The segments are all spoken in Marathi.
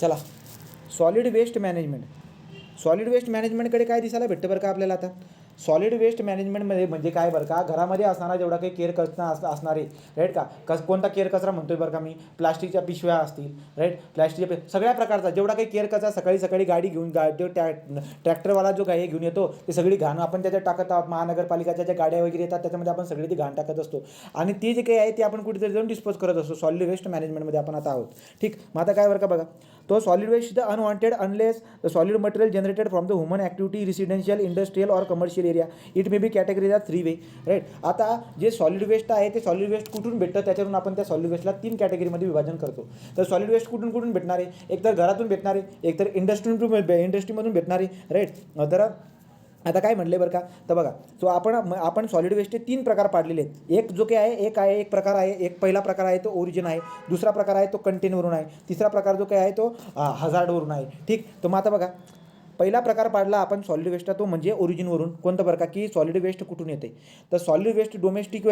चला, solid waste management. Solid waste मॅनेजमेंटकडे काय दिसायला भेटतं बरं का आपल्याला आता. सॉलिड वेस्ट मॅनेजमेंटमध्ये म्हणजे काय बरं का, घरामध्ये असणारा जेवढा काही केर कचरा असणारे, राईट का, कोणता केर कचरा म्हणतोय बरं का मी, प्लास्टिकच्या पिशव्या असतील, राईट, प्लास्टिकच्या सगळ्या प्रकारचा जेवढा काही केर कचरा सकाळी सकाळी गाडी घेऊन ट्रॅक्टरवाला जो काही घेऊन येतो ते सगळी घाण आपण त्याच्यात टाकत आहोत. महानगरपालिकेच्या ज्या गाड्या वगैरे येतात त्याच्यामध्ये आपण सगळी ती घाण टाकत असतो आणि ते जे काही आहे ते आपण कुठेतरी जाऊन डिस्पोज करत असतो. सॉलिड वेस्ट मॅनेजमेंटमध्ये आपण आता आहोत. ठीक, मग आता काय बरं का बघा, तो solid waste the unwanted unless the solid material generated from the human activity, residential, industrial और commercial area, it may be categories are 3 way. Right, आता जे सॉलिड वेस्ट आहे ते सॉलिड वेस्ट कुठून भेटतं त्याच्यावरून आपण त्या सॉलिड वेस्टला 3 कॅटेगरीमध्ये विभाजन करतो. तर सॉलिड वेस्ट कुठून कुठून भेटणार आहे, एकतर घरातून भेटणार आहे, एकतर इंडस्ट्रीमधून भेटणार आहे. राईट, तर आता काय म्हटलं बरं का, तर बघा, सो आपण सॉलिड वेस्टचे 3 प्रकार पाडलेले आहेत. एक जो काही आहे एक प्रकार आहे, एक पहिला प्रकार आहे तो ओरिजिन आहे, दुसरा प्रकार आहे तो कंटेनवरून आहे, तिसरा प्रकार जो काही आहे तो हजार्डवरून आहे. ठीक, तर मग आता बघा, पहिला प्रकार पाडला आपण सॉलिड वेस्टचा तो म्हणजे ओरिजिनवरून. कोणतं बरं का, की सॉलिड वेस्ट कुठून येते, तर सॉलिड वेस्ट डोमेस्टिक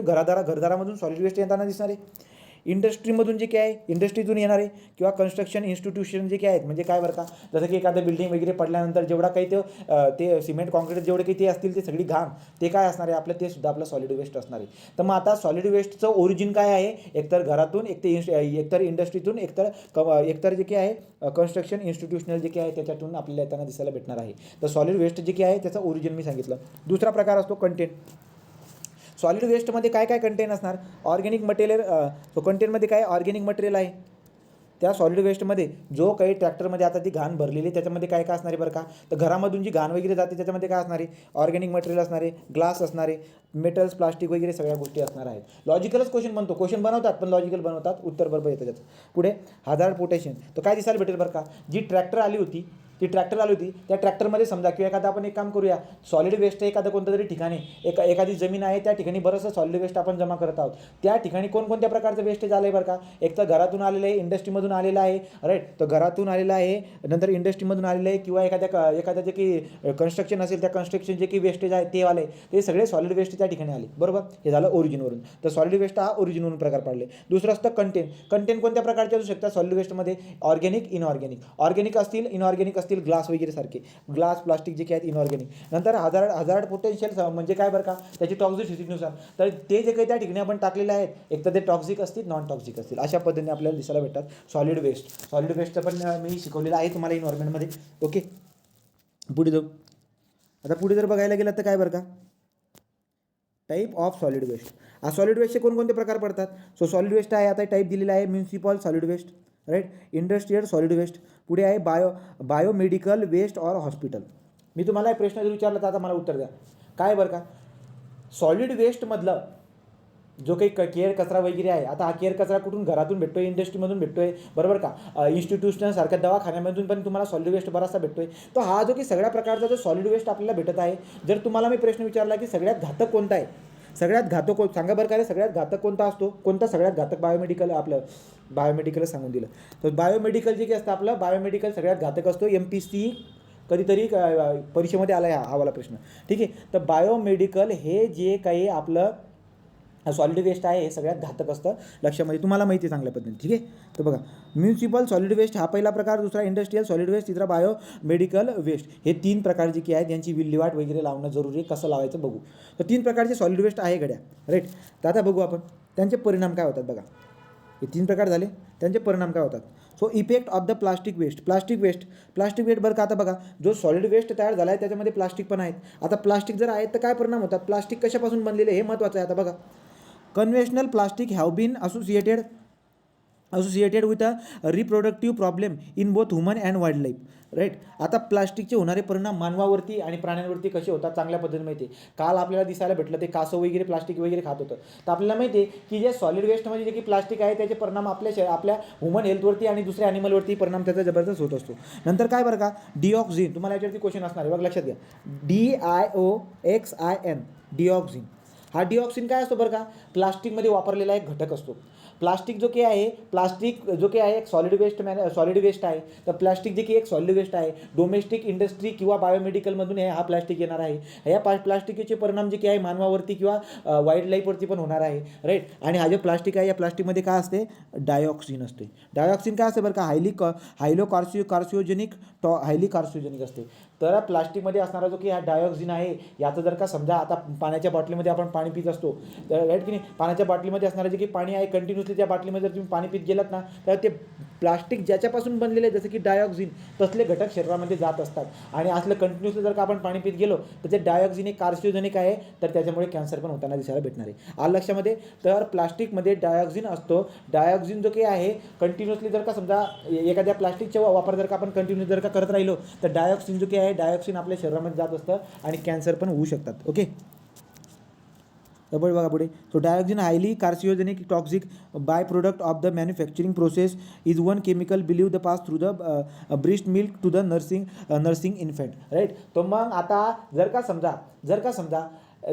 घरादारामधून सॉलिड वेस्ट येताना दिसणार आहे. इंडस्ट्रीमधून जे काय आहे, इंडस्ट्रीतून येणारे किंवा कन्स्ट्रक्शन इन्स्टिट्यूशन जे काय आहेत, म्हणजे काय बरं का, जसं की एखादं बिल्डिंग वगैरे पडल्यानंतर जेवढा काही ते सिमेंट कॉन्क्रीट जेवढे काही ते असतील ते सगळी घाण ते काय असणार आहे आपलं, ते सुद्धा आपलं सॉलिड वेस्ट असणार आहे. तर मग आता सॉलिड वेस्टचं ओरिजिन काय आहे, एकतर घरातून, एकतर इंडस्ट्रीतून, एकतर जे काही आहे कन्स्ट्रक्शन इन्स्टिट्यूशनल जे काही आहे त्याच्यातून आपल्याला येताना दिसायला भेटणार आहे. तर सॉलिड वेस्ट जे काही आहे त्याचं ओरिजिन मी सांगितलं. दुसरा प्रकार असतो कंटेंट. सॉलिड वेस्टमध्ये काय काय कंटेन असणार, ऑर्गॅनिक मटेरियल. सो कंटेनमध्ये काय ऑर्गॅनिक मटेरियल आहे त्या सॉलिड वेस्टमध्ये, जो काही ट्रॅक्टरमध्ये आता ती घाण भरलेली त्याच्यामध्ये काय काय असणार आहे बरं का, तर घरामधून जी घाण वगैरे जाते त्याच्यामध्ये काय असणार आहे, ऑर्गॅनिक मटेरियल असणार आहे, ग्लास असणार आहे, मेटल्स, प्लास्टिक वगैरे सगळ्या गोष्टी असणार आहेत. लॉजिकलच क्वेश्चन बनतो, क्वेश्चन बनवतात पण लॉजिकल बनवतात, उत्तर बरोबर येतं त्याचं. पुढे हजार्ड पोटेशन, तर काय दिसायला भेटेल बरं का, जी ट्रॅक्टर आली होती त्या ट्रॅक्टरमध्ये समजा किंवा एखादा आपण एक काम करूया, सॉलिड वेस्ट एखादं कोणतं तरी ठिकाणी एखादी जमीन आहे त्या ठिकाणी बरंचसं सॉलिड वेस्ट आपण जमा करत आहोत. त्या ठिकाणी कोणकोणत्या प्रकारचं वेस्टेज आलं आहे बरं का, एक तर घरातून आलेलं आहे, इंडस्ट्रीमधून आलेलं आहे, राईट, तर घरातून आलेलं आहे, नंतर इंडस्ट्रीमधून आलेलं आहे, किंवा एखाद्या जे की कन्स्ट्रक्शन असेल त्या कन्स्ट्रक्शन जे की वेस्टेज आहे ते आले, ते सगळे सॉलिड वेस्ट त्या ठिकाणी आले. बरोबर, हे झालं ओरिजिनवरून. तर सॉलिड वेस्ट हा ओरिजिनवरून प्रकार पाडले. दुसरं असतं कंटेन कोणत्या प्रकारचे असू शकतात सॉलिड वेस्टमध्ये, ऑर्गॅनिक, ऑर्गॅनिक असतील, इनऑर्गॅनिक असतील, ग्लास वगैरे सारखे, ग्लास, प्लास्टिक जे काही आहेत इनऑर्गॅनिक. नंतर हजार्ड पोटेन्शियल म्हणजे काय बरं का, त्याची टॉक्झिसिटीनुसार, तर ते जे काही त्या ठिकाणी आपण टाकलेले आहेत एक तर ते टॉक्झिक असतील, नॉन टॉक्झिक असतील, अशा पद्धतीने आपल्याला दिसायला भेटतात सॉलिड वेस्टचं पण मी शिकवलेलं आहे तुम्हाला इन्व्हायरमेंटमध्ये. ओके, पुढे जाऊ. आता पुढे जर बघायला गेलं तर काय बरं का, type of solid waste. Solid वेस्टचे कोणकोणते प्रकार पडतात, सो सॉलिड वेस्ट आहे आता टाईप दिलेला आहे, municipal solid waste, right, industrial solid waste, पुढे आहे बायोमेडिकल वेस्ट और हॉस्पिटल. मी तुम्हाला एक प्रश्न जर विचारला तर आता मला उत्तर द्या, काय बरं का, सॉलिड वेस्टमधलं जो काही केअर कचरा वगैरे आहे, आता हा केअर कचरा कुठून, घरातून भेटतोय, इंडस्ट्रीमधून भेटतोय, बरोबर का, इन्स्टिट्यूशनल सारख्या दवाखान्यामधून पण तुम्हाला सॉलिड वेस्ट बराचसा भेटतोय. तो हा जो की सगळ्या प्रकारचा जो सॉलिड वेस्ट आपल्याला भेटत आहे, जर तुम्हाला मी प्रश्न विचारला की सगळ्यात घातक कोणता आहे, सगळ्यात घातक सांगा बरं का, सगळ्यात घातक कोणता असतो, कोणता सगळ्यात घातक, बायोमेडिकलच सांगून दिलं. तर बायोमेडिकल जे काही असतं आपलं बायोमेडिकल सगळ्यात घातक असतो. MPC कधीतरी परीक्षेमध्ये आला हा वाला प्रश्न. ठीक आहे, तर बायोमेडिकल हे जे काही आपलं सॉलिड वेस्ट आहे हे सगळ्यात घातक असतं, लक्षामध्ये तुम्हाला माहिती आहे चांगल्या पद्धतीने. ठीक आहे, तर बघा, म्युनिसिपल सॉलिड वेस्ट हा पहिला प्रकार, दुसरा इंडस्ट्रियल सॉलिड वेस्ट, तिसरा बायोमेडिकल वेस्ट. हे 3 प्रकार जे की आहेत यांची विल्हेवाट वगैरे लावणं जरुरी आहे. कसं लावायचं बघू. तर 3 प्रकारचे सॉलिड वेस्ट आहे गड्या, राईट. तर आता बघू आपण त्यांचे परिणाम काय होतात. बघा, हे 3 प्रकार झाले, त्यांचे परिणाम काय होतात. So effect of the plastic waste बरं का, आता बघा, जो सॉलिड वेस्ट तयार झाला आहे त्याच्यामध्ये प्लास्टिक पण आहेत. आता प्लास्टिक जर आहेत तर काय परिणाम होतात, प्लास्टिक कशापासून बनलेले हे महत्त्वाचं आहे. आता बघा, conventional plastic have been associated with a reproductive problem in both human and wild life, right. आता प्लास्टिकचे होणारे परिणाम मानवावरती आणि प्राण्यांवरती कसे होतात चांगल्या पद्धतीने माहिती आहे. काल आपल्याला दिसायला भेटलं ते कासव वगैरे प्लास्टिक वगैरे खात होतं. तर आपल्याला माहिती आहे की जे सॉलिड वेस्टमध्ये जे की प्लास्टिक आहे त्याचे परिणाम आपल्या ह्युमन हेल्थवरती आणि दुसऱ्या ॲनिमलवरती परिणाम त्याचा जबरदस्त होत असतो. नंतर काय बरं का, डिऑक्सिन, तुम्हाला याच्यावरती क्वेश्चन असणार आहे बघा, लक्षात घ्या, DIOXIN, डिऑक्सिन. हा डिऑक्सिन काय असतो बरं का, प्लास्टिकमध्ये वापरलेला एक घटक असतो. प्लास्टिक जो काही आहे, प्लास्टिक जो काही आहे एक सॉलिड वेस्ट आहे. तर प्लास्टिक जे की एक सॉलिड वेस्ट आहे, डोमेस्टिक इंडस्ट्री किंवा बायोमेडिकलमधून हा प्लास्टिक येणार आहे. या प्लास्टिकचे परिणाम जे काही आहे मानवावरती किंवा वाईल्ड लाईफवरती पण होणार आहे, राईट. आणि हा जो प्लास्टिक आहे, या प्लास्टिकमध्ये काय असते, डायऑक्सिन असते. डायऑक्सिन काय असते बरं का, हायली कार्सिओजेनिक असते. तर प्लास्टिकमध्ये असणारा जो की हा डायऑक्सिन आहे, याचं जर का समजा आता पाण्याच्या बाटलीमध्ये आपण पाणी पित असतो, तर राईट की नाही, पाण्याच्या बाटलीमध्ये असणारं जे की पाणी आहे कंटिन्युअसली त्या बाटलीमध्ये जर तुम्ही पाणी पित गेलात ना, तर ते प्लास्टिक ज्याच्यापासून बनलेलं आहे, जसं की डायऑक्सिन, तसले घटक शरीरामध्ये जात असतात. आणि असलं कंटिन्युअसली जर का आपण पाणी पित गेलो, तर ते डायऑक्सिन एक कार्सिओजेनिक आहे, तर त्याच्यामुळे कॅन्सर पण होताना दिसायला भेटणार आहे. आलं लक्षामध्ये. तर प्लास्टिकमध्ये डायऑक्सिन असतो. डायऑक्सिन जो काही आहे कंटिन्युअसली जर का समजा एखाद्या प्लास्टिकचा वापर जर का आपण कंटिन्यू जर का करत राहिलो, तर डायऑक्सिन जो काही आहे, डायऑक्सिन आपल्या शरीरामध्ये जात असतं आणि कॅन्सर पण होऊ शकतात. ओके, बघा पुढे. So dioxin highly carcinogenic toxic by product of the manufacturing process is one chemical believe the pass through the breast milk to the nursing infant, right. तो मग आता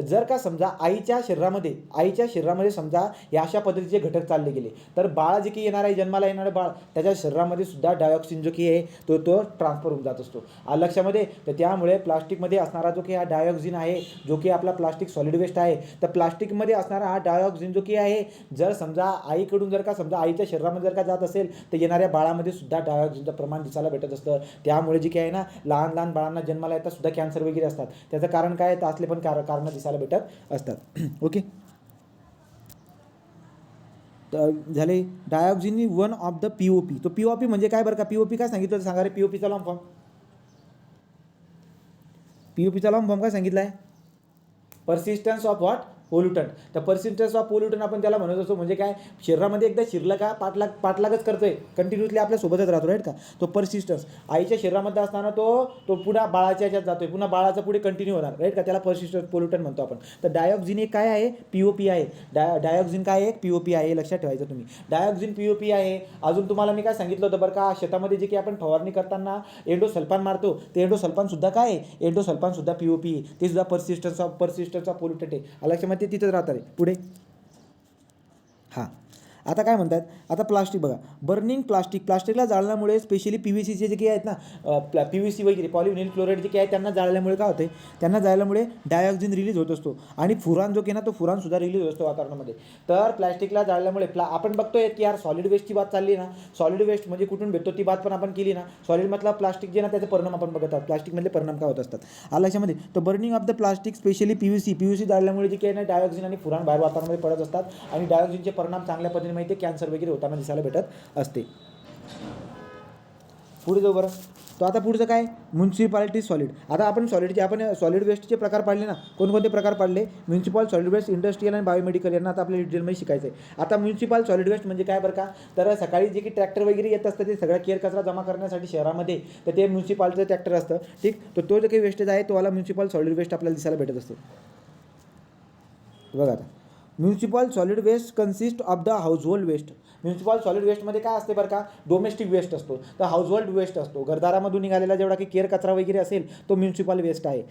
जर का समजा आईच्या शरीरामध्ये समजा या अशा पद्धतीचे घटक चालले गेले, तर बाळ जे की येणार आहे, जन्माला येणारं बाळ, त्याच्या शरीरामध्ये सुद्धा डायऑक्सिन जो की आहे तो ट्रान्सफर होऊन जात असतो. लक्षामध्ये. तर त्यामुळे प्लास्टिकमध्ये असणारा जो की हा डायऑक्सिन आहे, जो की आपला प्लास्टिक सॉलिड वेस्ट आहे, तर प्लास्टिकमध्ये असणारा हा डायऑक्सिन जो की आहे, जर समजा आईकडून जर का समजा आईच्या शरीरामध्ये जर का जात असेल, तर येणाऱ्या बाळामध्ये सुद्धा डायऑक्सिनचं प्रमाण दिसायला भेटत असतं. त्यामुळे जे की आहे ना, लहान बाळांना जन्माला येतात सुद्धा कॅन्सर वगैरे असतात. त्याचं कारण काय आहे, तर असले पण कारण दिसायला भेटत असतात. ओके, तर झाले. Dioxin one of the POP. तो पीओपी म्हणजे काय बरं का, पीओपी काय सांगितलं सांगा रे, पीओपीचा लॉंग फॉर्म, पीओपीचा लॉंग फॉर्म काय सांगितलं आहे, परसिस्टन्स ऑफ व्हॉट, पोल्युटंट. तर परसिस्टन्स ऑफ पोल्युटंट आपण त्याला म्हणत असतो. म्हणजे काय, शरीरामध्ये एकदा शिरलं का पाठलागच करतोय, कंटिन्युअसली आपल्या सोबतच राहतो, राईट का. तो परसिस्टन्स आईच्या शरीरामध्ये असताना तो पुन्हा बाळाच्या ह्याच्यात जातोय, पुन्हा बाळाचा पुढे कंटिन्यू होणार, राईट का. त्याला परसिस्टन्स पोल्युटंट म्हणतो आपण. तर डायऑक्सिन एक काय आहे, पीओपी आहे. डायऑक्सिन काय आहे, पीओपी आहे. लक्षात ठेवायचं तुम्ही, डायऑक्सिन पीओपी आहे. अजून तुम्हाला मी काय सांगितलं होतं बरं का, शेतामध्ये जे की आपण फवारणी करताना एंडोसल्फान मारतो, ते एंडोसल्फान सुद्धा काय आहे, एंडोसल्फान सुद्धा पीओपी आहे. ते सुद्धा परसिस्टन्स ऑफ पोल्युटंट आहे. लक्षामध्ये ते तिथंच राहतात रे. पुढे हां, आता काय म्हणतात, आता प्लास्टिक बघा, बर्निंग प्लास्टिकला जाळल्यामुळे स्पेशली PVCचे जे काही आहेत ना, PVC वगैरे पॉलिव्हिनिल क्लोराईड जे काही आहे, त्यांना जाळल्यामुळे काय होते, त्यांना जाळल्यामुळे डायऑक्सिन रिलीज होत असतो. आणि फुरान जो की ना, तो फुरानसुद्धा रिलीज होत असतो वातावरणामध्ये. तर प्लास्टिकला जाळल्यामुळे आपण बघतोय की यार सॉलिड वेस्टची बात चालली ना, सॉलिड वेस्ट म्हणजे कुठून भेटतो ती बात पण आपण केली ना. सॉलिडमधला प्लास्टिक जे ना, त्याचे परिणाम आपण बघत आहोत, प्लास्टिकमधले परिणाम काय होत असतात. लक्षामध्ये. तर burning of the plastic specially PVC जाळल्यामुळे जे काही ना, डायऑक्सिन आणि फुरान बाहेर वातावरणामध्ये पडत असतात. आणि डायऑक्सिनचे परिणाम चांगल्या पद्धतीने माहिती आहे, कॅन्सर वगैरे होताना दिसायला भेटत असते. पुढे जाऊ बरं. तो आता पुढचं काय, म्युन्सिपालिटी सॉलिड. आता आपण सॉलिड वेस्टचे प्रकार पाडले ना, कोणकोणते प्रकार पाडले, म्युन्सिपल सॉलिड वेस्ट, इंडस्ट्रियल आणि बायोमेडिकल, यांना आता आपल्याला डिटेलमध्ये शिकायचं आहे. आता म्युन्सिपल सॉलिड वेस्ट म्हणजे काय बरं का, तर सकाळी जे की ट्रॅक्टर वगैरे येत असतं, ते सगळा केर कचरा जमा करण्यासाठी शहरामध्ये, तर ते म्युन्सिपालचं ट्रॅक्टर असतं, ठीक. तर तो जो काही वेस्टेज आहे, तो वाला म्युन्सिपल सॉलिड वेस्ट आपल्याला दिसायला भेटत असतो. बघा आता, municipal solid waste consist of the household waste. Municipal solid वेस्टमध्ये काय असते बरं का, डोमेस्टिक वेस्ट असतो, तर हाऊसहोल्ड वेस्ट असतो, घरदारामधून निघालेला जेवढा की केर कचरा वगैरे असेल, तो म्युन्सिपल वेस्ट आहे.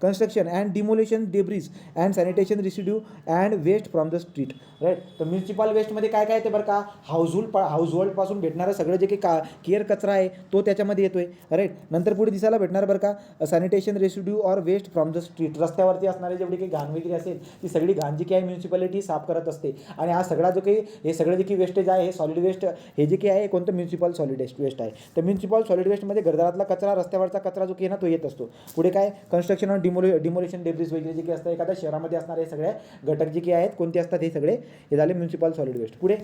Construction and demolition debris and sanitation residue and waste from the street, right. तर म्युन्सिपल वेस्टमध्ये काय काय येते बरं का, हाऊसहोल्डपासून भेटणारं सगळं जे की केर कचरा आहे, तो त्याच्यामध्ये येतोय, राईट. नंतर पुढे दिसायला भेटणार बरं का, sanitation residue or waste from the street. रस्त्यावरती असणारे जेवढी काही घाण वगैरे असेल, ती सगळी घाण जी काही म्युन्सिपालिटी साफ करत असते. आणि हा सगळा जो काही हे सगळं जे की वेस्टेज आहे, हे सॉलिड वेस्ट, हे जे काही आहे कोणतं म्युन्सिपल सॉलिड वेस्ट आहे. तर म्युन्सिपल सॉलिड वेस्टमध्ये घरदारातला कचरा, रस्त्यावरचा कचरा जो की ना, तो येत असतो. पुढे काय, कन्स्ट्रक्शन आणि डिमोलेशन डेब्रिज वगैरे जे काही असतं, एखाद्या शहरामध्ये असणारे हे सगळे घटक जे काही आहेत, कोणते असतात, हे सगळे हे झाले म्युन्सिपल सॉलिड वेस्ट. पुढे,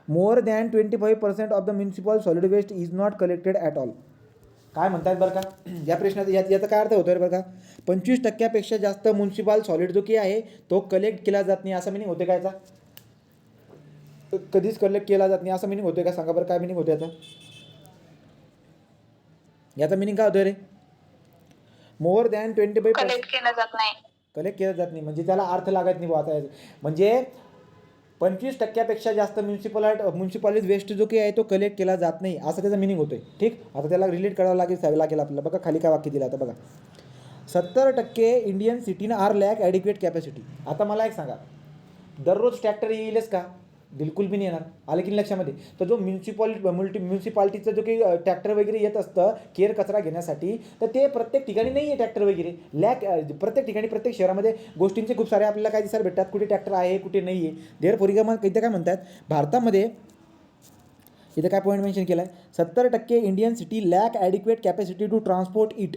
more than 25% of the municipal solid waste is not collected at all. काय म्हणतात बरं का, या प्रश्नाचा याचा काय अर्थ होतोय बरं का, 25% जास्त म्युन्सिपल सॉलिड जो की आहे, तो कलेक्ट केला जात नाही, असं मिनिंग होते का याचा, कधीच कलेक्ट केला जात नाही असं मिनिंग होतोय का, सांगा बरं काय मिनिंग होतं याचा मिनिंग काय होतोय रे, मोर दॅन 25% कलेक्ट केला जात नाही म्हणजे त्याला अर्थ लागत नाही. आता म्हणजे 25% जास्त म्युन्सिपल वेस्ट जो काही आहे, तो कलेक्ट केला जात नाही, असं त्याचा मिनिंग होतोय, ठीक. आता त्याला रिलेट करावं लागेल आपल्याला. बघा खाली काय वाक्य दिलं, आता बघा, 70% इंडियन सिटीन आर लॅक ॲडिक्वेट कॅपॅसिटी. आता मला एक सांगा, दररोज ट्रॅक्टर येईलच का, बिलकुल बी नाही येणार. आलं की नाही लक्षामध्ये. तर जो म्युन्सिपाल्टीचं जो काही ट्रॅक्टर वगैरे येत असतं केर कचरा घेण्यासाठी, तर ते प्रत्येक ठिकाणी नाही आहे ट्रॅक्टर वगैरे. प्रत्येक ठिकाणी प्रत्येक शहरामध्ये गोष्टींचे खूप सारे आपल्याला काय दिसायला भेटतात, कुठे ट्रॅक्टर आहे कुठे नाही आहे. इथं काय म्हणतात भारतामध्ये, इथं काय पॉईंट मेन्शन केला आहे, 70% Indian city lack adequate capacity to transport it.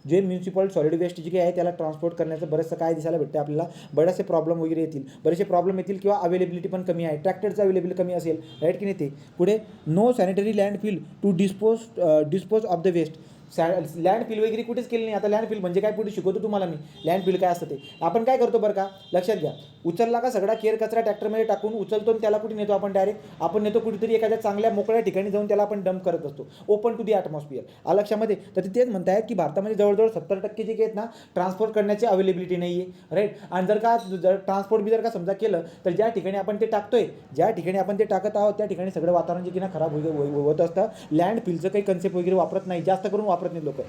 जे म्युन्सिपल सॉलिड वेस्ट जे आहे त्याला ट्रान्सपोर्ट करण्याचं बरंचसं काय दिसायला भेटते आपल्याला, बरेचसे प्रॉब्लेम वगैरे येतील, बरेचसे प्रॉब्लेम येतील किंवा अवेलेबिलिटी पण कमी आहे, ट्रॅक्टरचं अवेलेबिलिटी कमी असेल, राईट की नाही. ते पुढे no sanitary landfill to dispose of the waste. Landfill वगैरे कुठेच केली नाही. आता लँडफिल म्हणजे काय पुढे शिकवतो तुम्हाला मी. लँडफिल काय असतं ते आपण काय करतो बरं का, लक्षात घ्या. उचलला का सगळा केर कचरा ट्रॅक्टरमध्ये टाकून उचलतो आणि त्याला कुठे नेतो आपण, डायरेक्ट आपण नेतो कुठेतरी एखाद्या चांगल्या मोकळ्या ठिकाणी जाऊन त्याला आपण डंप करत असतो, ओपन टू दी ॲटमॉस्फिअर. लक्षामध्ये. तर तेच म्हणतायत की भारतामध्ये जवळजवळ 70% जे आहेत ना ट्रान्सपोर्ट करण्याची अवेलेबिलिटी नाही आहे, राईट. आणि जर ट्रान्सपोर्ट बी जर का समजा केलं तर ज्या ठिकाणी आपण ते टाकतोय, ज्या ठिकाणी आपण ते टाकत आहोत त्या ठिकाणी सगळं वातावरण जे की ना खराब होत असतं. लँडफिलचं काही कन्सेप्ट वगैरे वापरत नाही, जास्त करून वापरत नाही लोक.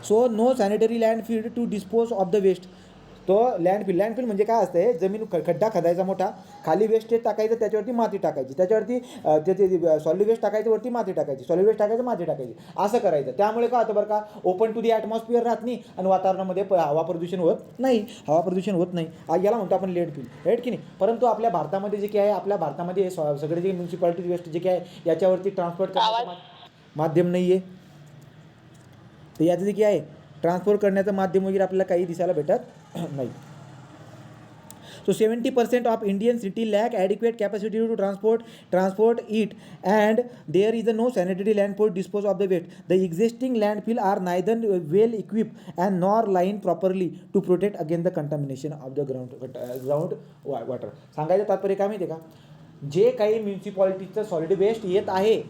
So no sanitary landfill to dispose of the waste. तो लँडफिल म्हणजे काय असते, जमीन खड्डा खदायचा मोठा, खाली वेस्टेज टाकायचं, त्याच्यावरती माती टाकायची, त्याच्यावरती त्याचे सॉलिड वेस्ट टाकायचं, वरती माती टाकायची, सॉलिड वेस्ट टाकायचं, माती टाकायची, असं करायचं. त्यामुळे काय होतं बरं का, ओपन टू दी ॲटमॉस्फिअर राहत नाही आणि वातावरणामध्ये हवा प्रदूषण होत नाही. याला म्हणतो आपण लँडफिल, राईट की नाही. परंतु आपल्या भारतामध्ये जे काय आहे, आपल्या भारतामध्ये सगळे जे म्युन्सिपालिटी वेस्ट जे काय आहे याच्यावरती ट्रान्सपोर्ट करण्याचं माध्यम नाही आहे. तर याचं जे काय आहे ट्रान्सपोर्ट करण्याचं माध्यम वगैरे आपल्याला काही दिसायला भेटत नाही. So 70% of Indian city lack adequate capacity to transport it and there is no sanitary land for dispose of the waste. The existing landfill are neither well equipped and nor line properly to protect against the contamination of the ground water. सांगायचं तात्पर्य काय माहिती आहे का, जे काही म्युन्सिपॉलिटीचं सॉलिड वेस्ट येत आहे,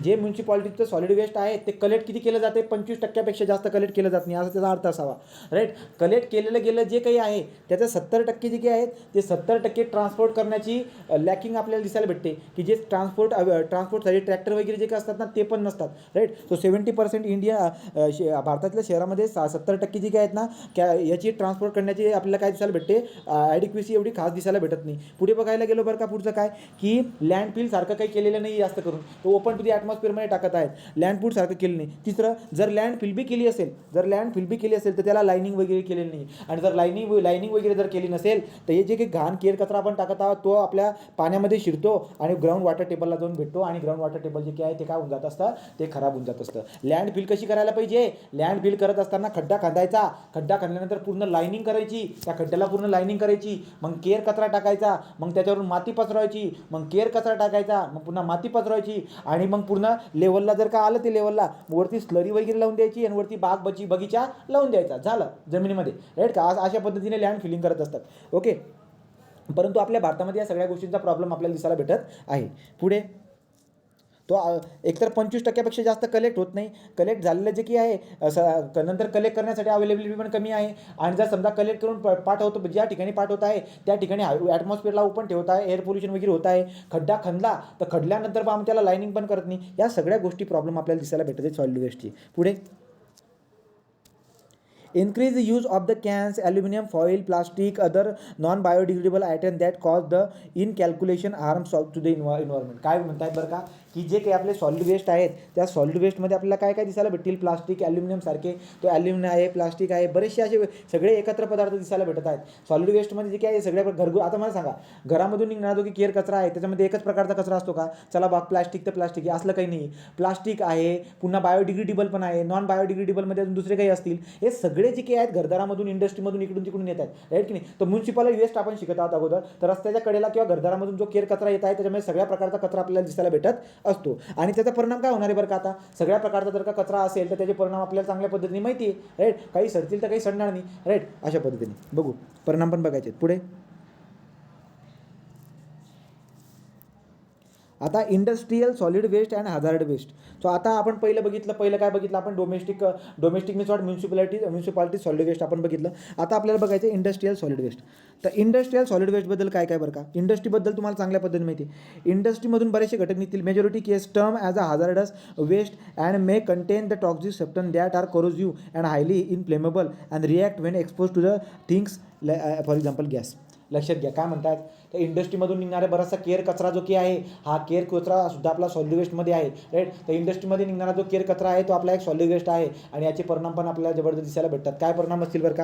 जे म्युन्सिपॉलिटीचं सॉलिड वेस्ट आहे ते कलेक्ट किती केलं जाते, 25% जास्त कलेक्ट केलं जात नाही, असा त्याचा अर्थ असावा, राईट. कलेक्ट केलेलं गेलं जे काही आहे त्याचं 70% जे काही आहेत ते 70% ट्रान्सपोर्ट करण्याची लॅकिंग आपल्याला दिसायला भेटते, की जे ट्रान्सपोर्टसाठी ट्रॅक्टर वगैरे जे काही असतात ना ते पण नसतात, राईट. सो 70% भारतातल्या शहरामध्ये 70% जे काही आहेत ना याची ट्रान्सपोर्ट करण्याची आपल्याला काय दिसायला भेटते, ॲडिक्वेसी एवढी खास दिसायला भेटत नाही. पुढे बघायला गेलो बरं का, पुढचं काय की लँडफिल सारखं काही केलेलं नाही जास्त करून, तो ओपन टू दी ॲटमॉस्फिअरमध्ये टाकत आहेत, लँडफूड सारखं केलं नाही. तिसरं, जर लँडफिल बी केली असेल तर त्याला लाईनिंग वगैरे केलेली नाही. आणि जर लाईनिंग वगैरे जर केली नसेल तर हे जे काही घाण केर कचरा आपण टाकत आहोत तो आपल्या पाण्यामध्ये शिरतो आणि ग्राउंड वॉटर टेबलला जाऊन भेटतो आणि ग्राउंड वॉटर टेबल जे काय आहे ते काय होऊन जात असतं, ते खराब होऊन जात असतं. लँडफिल कशी करायला पाहिजे, लँडफिल करत असताना खड्डा खांदायचा, खड्डा खांदल्यानंतर पूर्ण लाईनिंग करायची, त्या खड्ड्याला पूर्ण लाईनिंग करायची, मग केर कचरा टाकायचा, मग त्याच्यावरून माती पसरवायची, मग केर कचरा टाकायचा, मग पुन्हा माती पसरवायची आणि मग पूर्ण लेवलला जर का आलं ते लेवलला वरती स्लरी वगैरे लावून द्यायची आणि वरती बगीचा लावून द्यायचा, झालं जमिनीमध्ये, राईट का. अशा पद्धतीने लँड फिलिंग करत असतात, ओके. परंतु आपल्या भारतामध्ये या सगळ्या गोष्टींचा प्रॉब्लेम आपल्याला दिसायला भेटत आहे. पुढे तो एकतर 25% जास्त कलेक्ट होत नाही, कलेक्ट झालेलं जे की आहे नंतर कलेक्ट करण्यासाठी अवेलेबिलिटी पण कमी आहे. आणि जर समजा कलेक्ट करून पाठवतो, ज्या ठिकाणी पाठवत आहे त्या ठिकाणी ॲटमॉस्फिअरला ओपन ठेवत आहे, एअर पोल्युशन वगैरे होत आहे, खड्डा खणला तर खडल्यानंतर आम्ही त्याला लाईनिंग पण करत नाही. या सगळ्या गोष्टी प्रॉब्लेम आपल्याला दिसायला भेटते सॉलिड वेस्टची. पुढे increase the use of the cans, aluminum foil, plastic, other non biodegradable item that cause the incalculation harms to the environment. काय म्हणतायत बरं का, की जे काही आपले सॉलिड वेस्ट आहेत त्या सॉलिड वेस्टमध्ये आपल्याला काय काय दिसायला भेटतील, प्लास्टिक, ॲल्युमिनियम सारखे, तो ॲल्युमिनियम आहे, प्लास्टिक आहे, बरेचसे असे सगळे एकत्र पदार्थ दिसायला भेटत आहेत सॉलिड वेस्टमध्ये. जे काय आहे सगळ्या आता मला सांगा, घरामधून निघणारा जो की केर कचरा आहे त्याच्यामध्ये एकच प्रकारचा कचरा असतो का, चला बा प्लास्टिक तर प्लास्टिक आहे, असलं काही नाही. प्लास्टिक आहे, पुन्हा बायोडिग्रेडेबल पण आहे, नॉन बायोडिग्रेडेबलमध्ये अजून दुसरे काही असतील. हे सगळे जे काही आहेत घरदारामधून, इंडस्ट्रीमधून, इकडून तिकडून येत आहेत, राईट की नाही. तर म्युन्सिपल वेस्ट आपण शिकत आहोत अगोदर, तर रस्त्याच्या कडेला किंवा घरदारामधून जो केर कचरा येत आहे त्याच्यामध्ये सगळ्या प्रकारचा कचरा आपल्याला दिसायला भेटत असतो. आणि त्याचा परिणाम काय होणार आहे बरं का, आता सगळ्या प्रकारचा जर का कचरा असेल तर त्याचे परिणाम आपल्याला चांगल्या पद्धतीने माहिती आहे, राईट. काही सडतील तर काही सडणार नाही, राईट. अशा पद्धतीने बघू, परिणाम पण बघायचे. पुढे आता industrial solid waste and hazard waste. So आता आपण पहिलं काय बघितलं आपण, domestic means what, municipality solid waste आपण बघितलं. आता आपल्याला बघायचं इंडस्ट्रियल सॉलिड वेस्ट. तर इंडस्ट्रियल सॉलिड वेस्टबद्दल काय काय बरं का, इंडस्ट्रीबद्दल तुम्हाला चांगल्या पद्धतीने माहिती आहे. इंडस्ट्रीमधून बरेचसे घटक निघतील. Majority case term as a hazardous waste and may contain the toxic substance that are corrosive and highly inflammable and react when expose to the things, for example gas. लक्षात घ्या काय म्हणतात. तर इंडस्ट्रीमधून निघणारा बराचसा केअर कचरा जो की आहे हा केअर कचरा सुद्धा आपला सॉलिड वेस्टमध्ये आहे, राईट. तर इंडस्ट्रीमध्ये निघणारा जो केअर कचरा आहे तो आपला एक सॉलिड वेस्ट आहे आणि याचे परिणाम पण आपल्याला जबरदस्त दिसायला भेटतात. काय परिणाम असतील बरं का.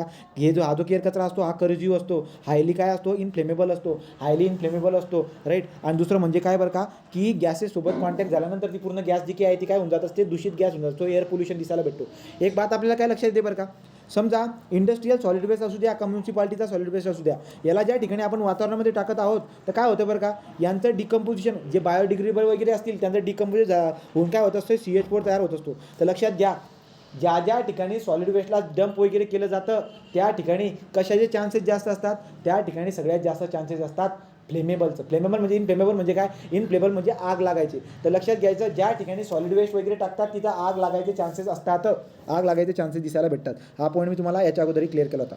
हा जो केअर कचरा असतो हा करजीव असतो, हायली काय असतो इनफ्लेमेबल असतो, हायली इनफ्लेमेबल असतो, राईट. आणि दुसरं म्हणजे काय बरं का की गॅसेससोबत कॉन्टॅक्ट झाल्यानंतर ती पूर्ण गॅस जी की आहे ती काय होऊन जात असते, दूषित गॅस होऊन जातो, एअर पोल्युशन दिसायला भेटतो. एक बात आपल्याला काय लक्षात येते बरं का. समजा इंडस्ट्रियल सॉलिड वेस्ट असू द्या, म्युन्सिपाल्टीचा सॉलिड वेस्ट असू द्या, याला ज्या ठिकाणी आपण वातावरणामध्ये टाकत आहोत तर काय होतं बरं का, यांचं डिकम्पोजिशन जे बायोडिग्रेडेबल वगैरे असतील त्यांचं डिकम्पोज होऊन काय होत असतं, CH4 तयार होत असतो. तर लक्षात घ्या ज्या ज्या ठिकाणी सॉलिड वेस्टला डंप वगैरे केलं जातं त्या ठिकाणी कशाचे चान्सेस जास्त असतात, त्या ठिकाणी सगळ्यात जास्त चान्सेस असतात फ्लेमेबलचं. फ्लेमेबल म्हणजे इनफ्लेमेबल म्हणजे काय, इनफ्लेमेबल म्हणजे आग लागायची. तर लक्षात घ्यायचं ज्या ठिकाणी सॉलिड वेस्ट वगैरे टाकतात तिथं आग लागायचे चान्सेस असतात, आग लागायचे चान्सेस दिसायला भेटतात. हा पॉईंट मी तुम्हाला याच्या अगोदरही क्लिअर केला होता.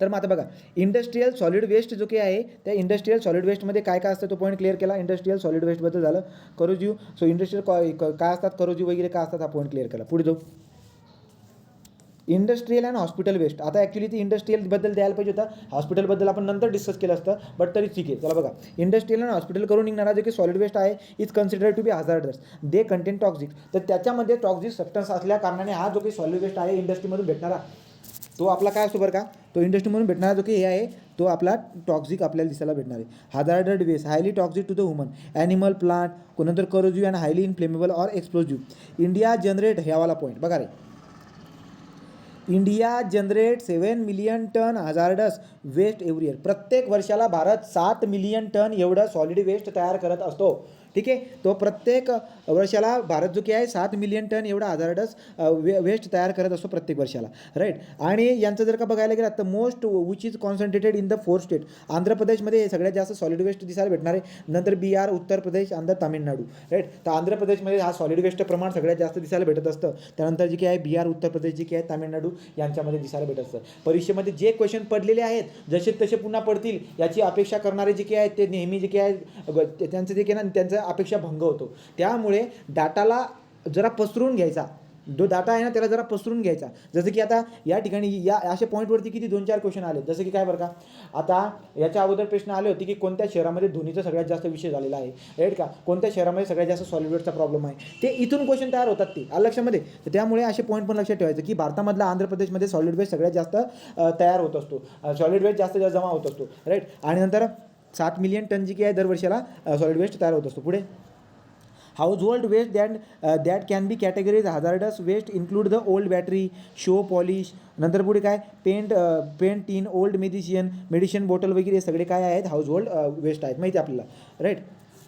तर मग आता बघा इंडस्ट्रियल सॉलिड वेस्ट जो काही आहे त्या इंडस्ट्रियल सॉलिड वेस्टमध्ये काय काय असतं तो पॉईंट क्लिअर केला. इंडस्ट्रियल सॉलिड वेस्टबद्दल झालं. करोजिव सो इंडस्ट्रियल काय असतात, करोजिव वगैरे काय असतात हा पॉईंट क्लिअर केला. पुढे जाऊ इंडस्ट्रियल अँड हॉस्पिटल वेस्ट. आता ॲक्च्युली ती इंडस्ट्रियलबद्दल द्यायला पाहिजे होता, हॉस्पिटलबद्दल आपण नंतर डिस्कस केलं असतं, बट तरी ठीक आहे. चला बघा इंडस्ट्रियल अँड हॉस्पिटल करून निघणारा जे की सॉलिड वेस्ट आहे is considered to be hazardous, they contain toxic. तर त्याच्यामध्ये टॉक्सिक सबस्टन्स असल्या कारणाने हा जो काही सॉलिड वेस्ट आहे इंडस्ट्रीमधून भेटणारा तो आपला काय असतो बरं का, तो इंडस्ट्रीमधून भेटणारा जो की हे आहे तो आपला टॉक्सिक आपल्याला दिसायला भेटणार आहे. Hazardous waste highly toxic to the human animal plant, कोणतर corrosive and highly inflammable or explosive. India generate ह्यावाला पॉईंट बघा रे, India generate 7 million ton hazardous waste every year. प्रत्येक वर्षाला भारत 7 मिलियन टन एवढं सॉलिड वेस्ट तयार करत असतो. ठीक आहे, तो प्रत्येक वर्षाला भारत जो की आहे 7 मिलियन टन एवढा हजार्डस वेस्ट तयार करत असतो प्रत्येक वर्षाला, राईट. आणि यांचं जर का बघायला गेलं तर most which is concentrated in the 4 state. Andhra प्रदेशमध्ये हे सगळ्यात जास्त सॉलिड वेस्ट दिसायला भेटणार आहे, नंतर बिहार, उत्तर प्रदेश, आंध्र, तामिळनाडू, राईट. तर आंध्र प्रदेशमध्ये हा सॉलिड वेस्ट प्रमाण सगळ्यात जास्त दिसायला भेटत असतं. त्यानंतर जे की आहे बिहार, उत्तर प्रदेश जे की आहे तामिळनाडू यांच्यामध्ये दिसायला भेटत असतं. परीक्षेमध्ये जे क्वेश्चन पडलेले आहेत जसे तसे पुन्हा पडतील याची अपेक्षा करणारे जे की आहेत ते नेहमी जे की आहे त्यांचं जे की ना त्यांचं अपेक्षा भंग होतो. त्यामुळे डाटाला जरा पसरून घ्यायचा, जो डाटा आहे ना त्याला जरा पसरून घ्यायचा. जसं की आता या ठिकाणी या अशा पॉईंटवरती किती 2-4 क्वेश्चन आले. जसं की काय बरं का, आता याच्या अगोदर प्रश्न आले होते की कोणत्या शहरामध्ये ध्वनीचा सगळ्यात जास्त विषय झालेला आहे, राईट का, कोणत्या शहरामध्ये सगळ्यात जास्त सॉलिड वेस्टचा प्रॉब्लेम आहे, ते इथून क्वेश्चन तयार होतात ते लक्षामध्ये. तर त्यामुळे असे पॉईंट पण लक्षात ठेवायचं की भारतामधला आंध्र प्रदेशमध्ये सॉलिड वेस्ट सगळ्यात जास्त तयार होत असतो, सॉलिड वेस्ट जास्त जमा होत असतो, राईट. आणि नंतर 7 मिलियन टन जी की आहे दरवर्षाला सॉलिड वेस्ट तयार होत असतो. पुढे household waste that can be categories hazardous waste include the old battery, shoe polish, नंतर पुढे काय paint tin, old medicine bottle वगैरे हे सगळे काय आहेत हाऊसहोल्ड वेस्ट आहेत माहिती आपल्याला, राईट.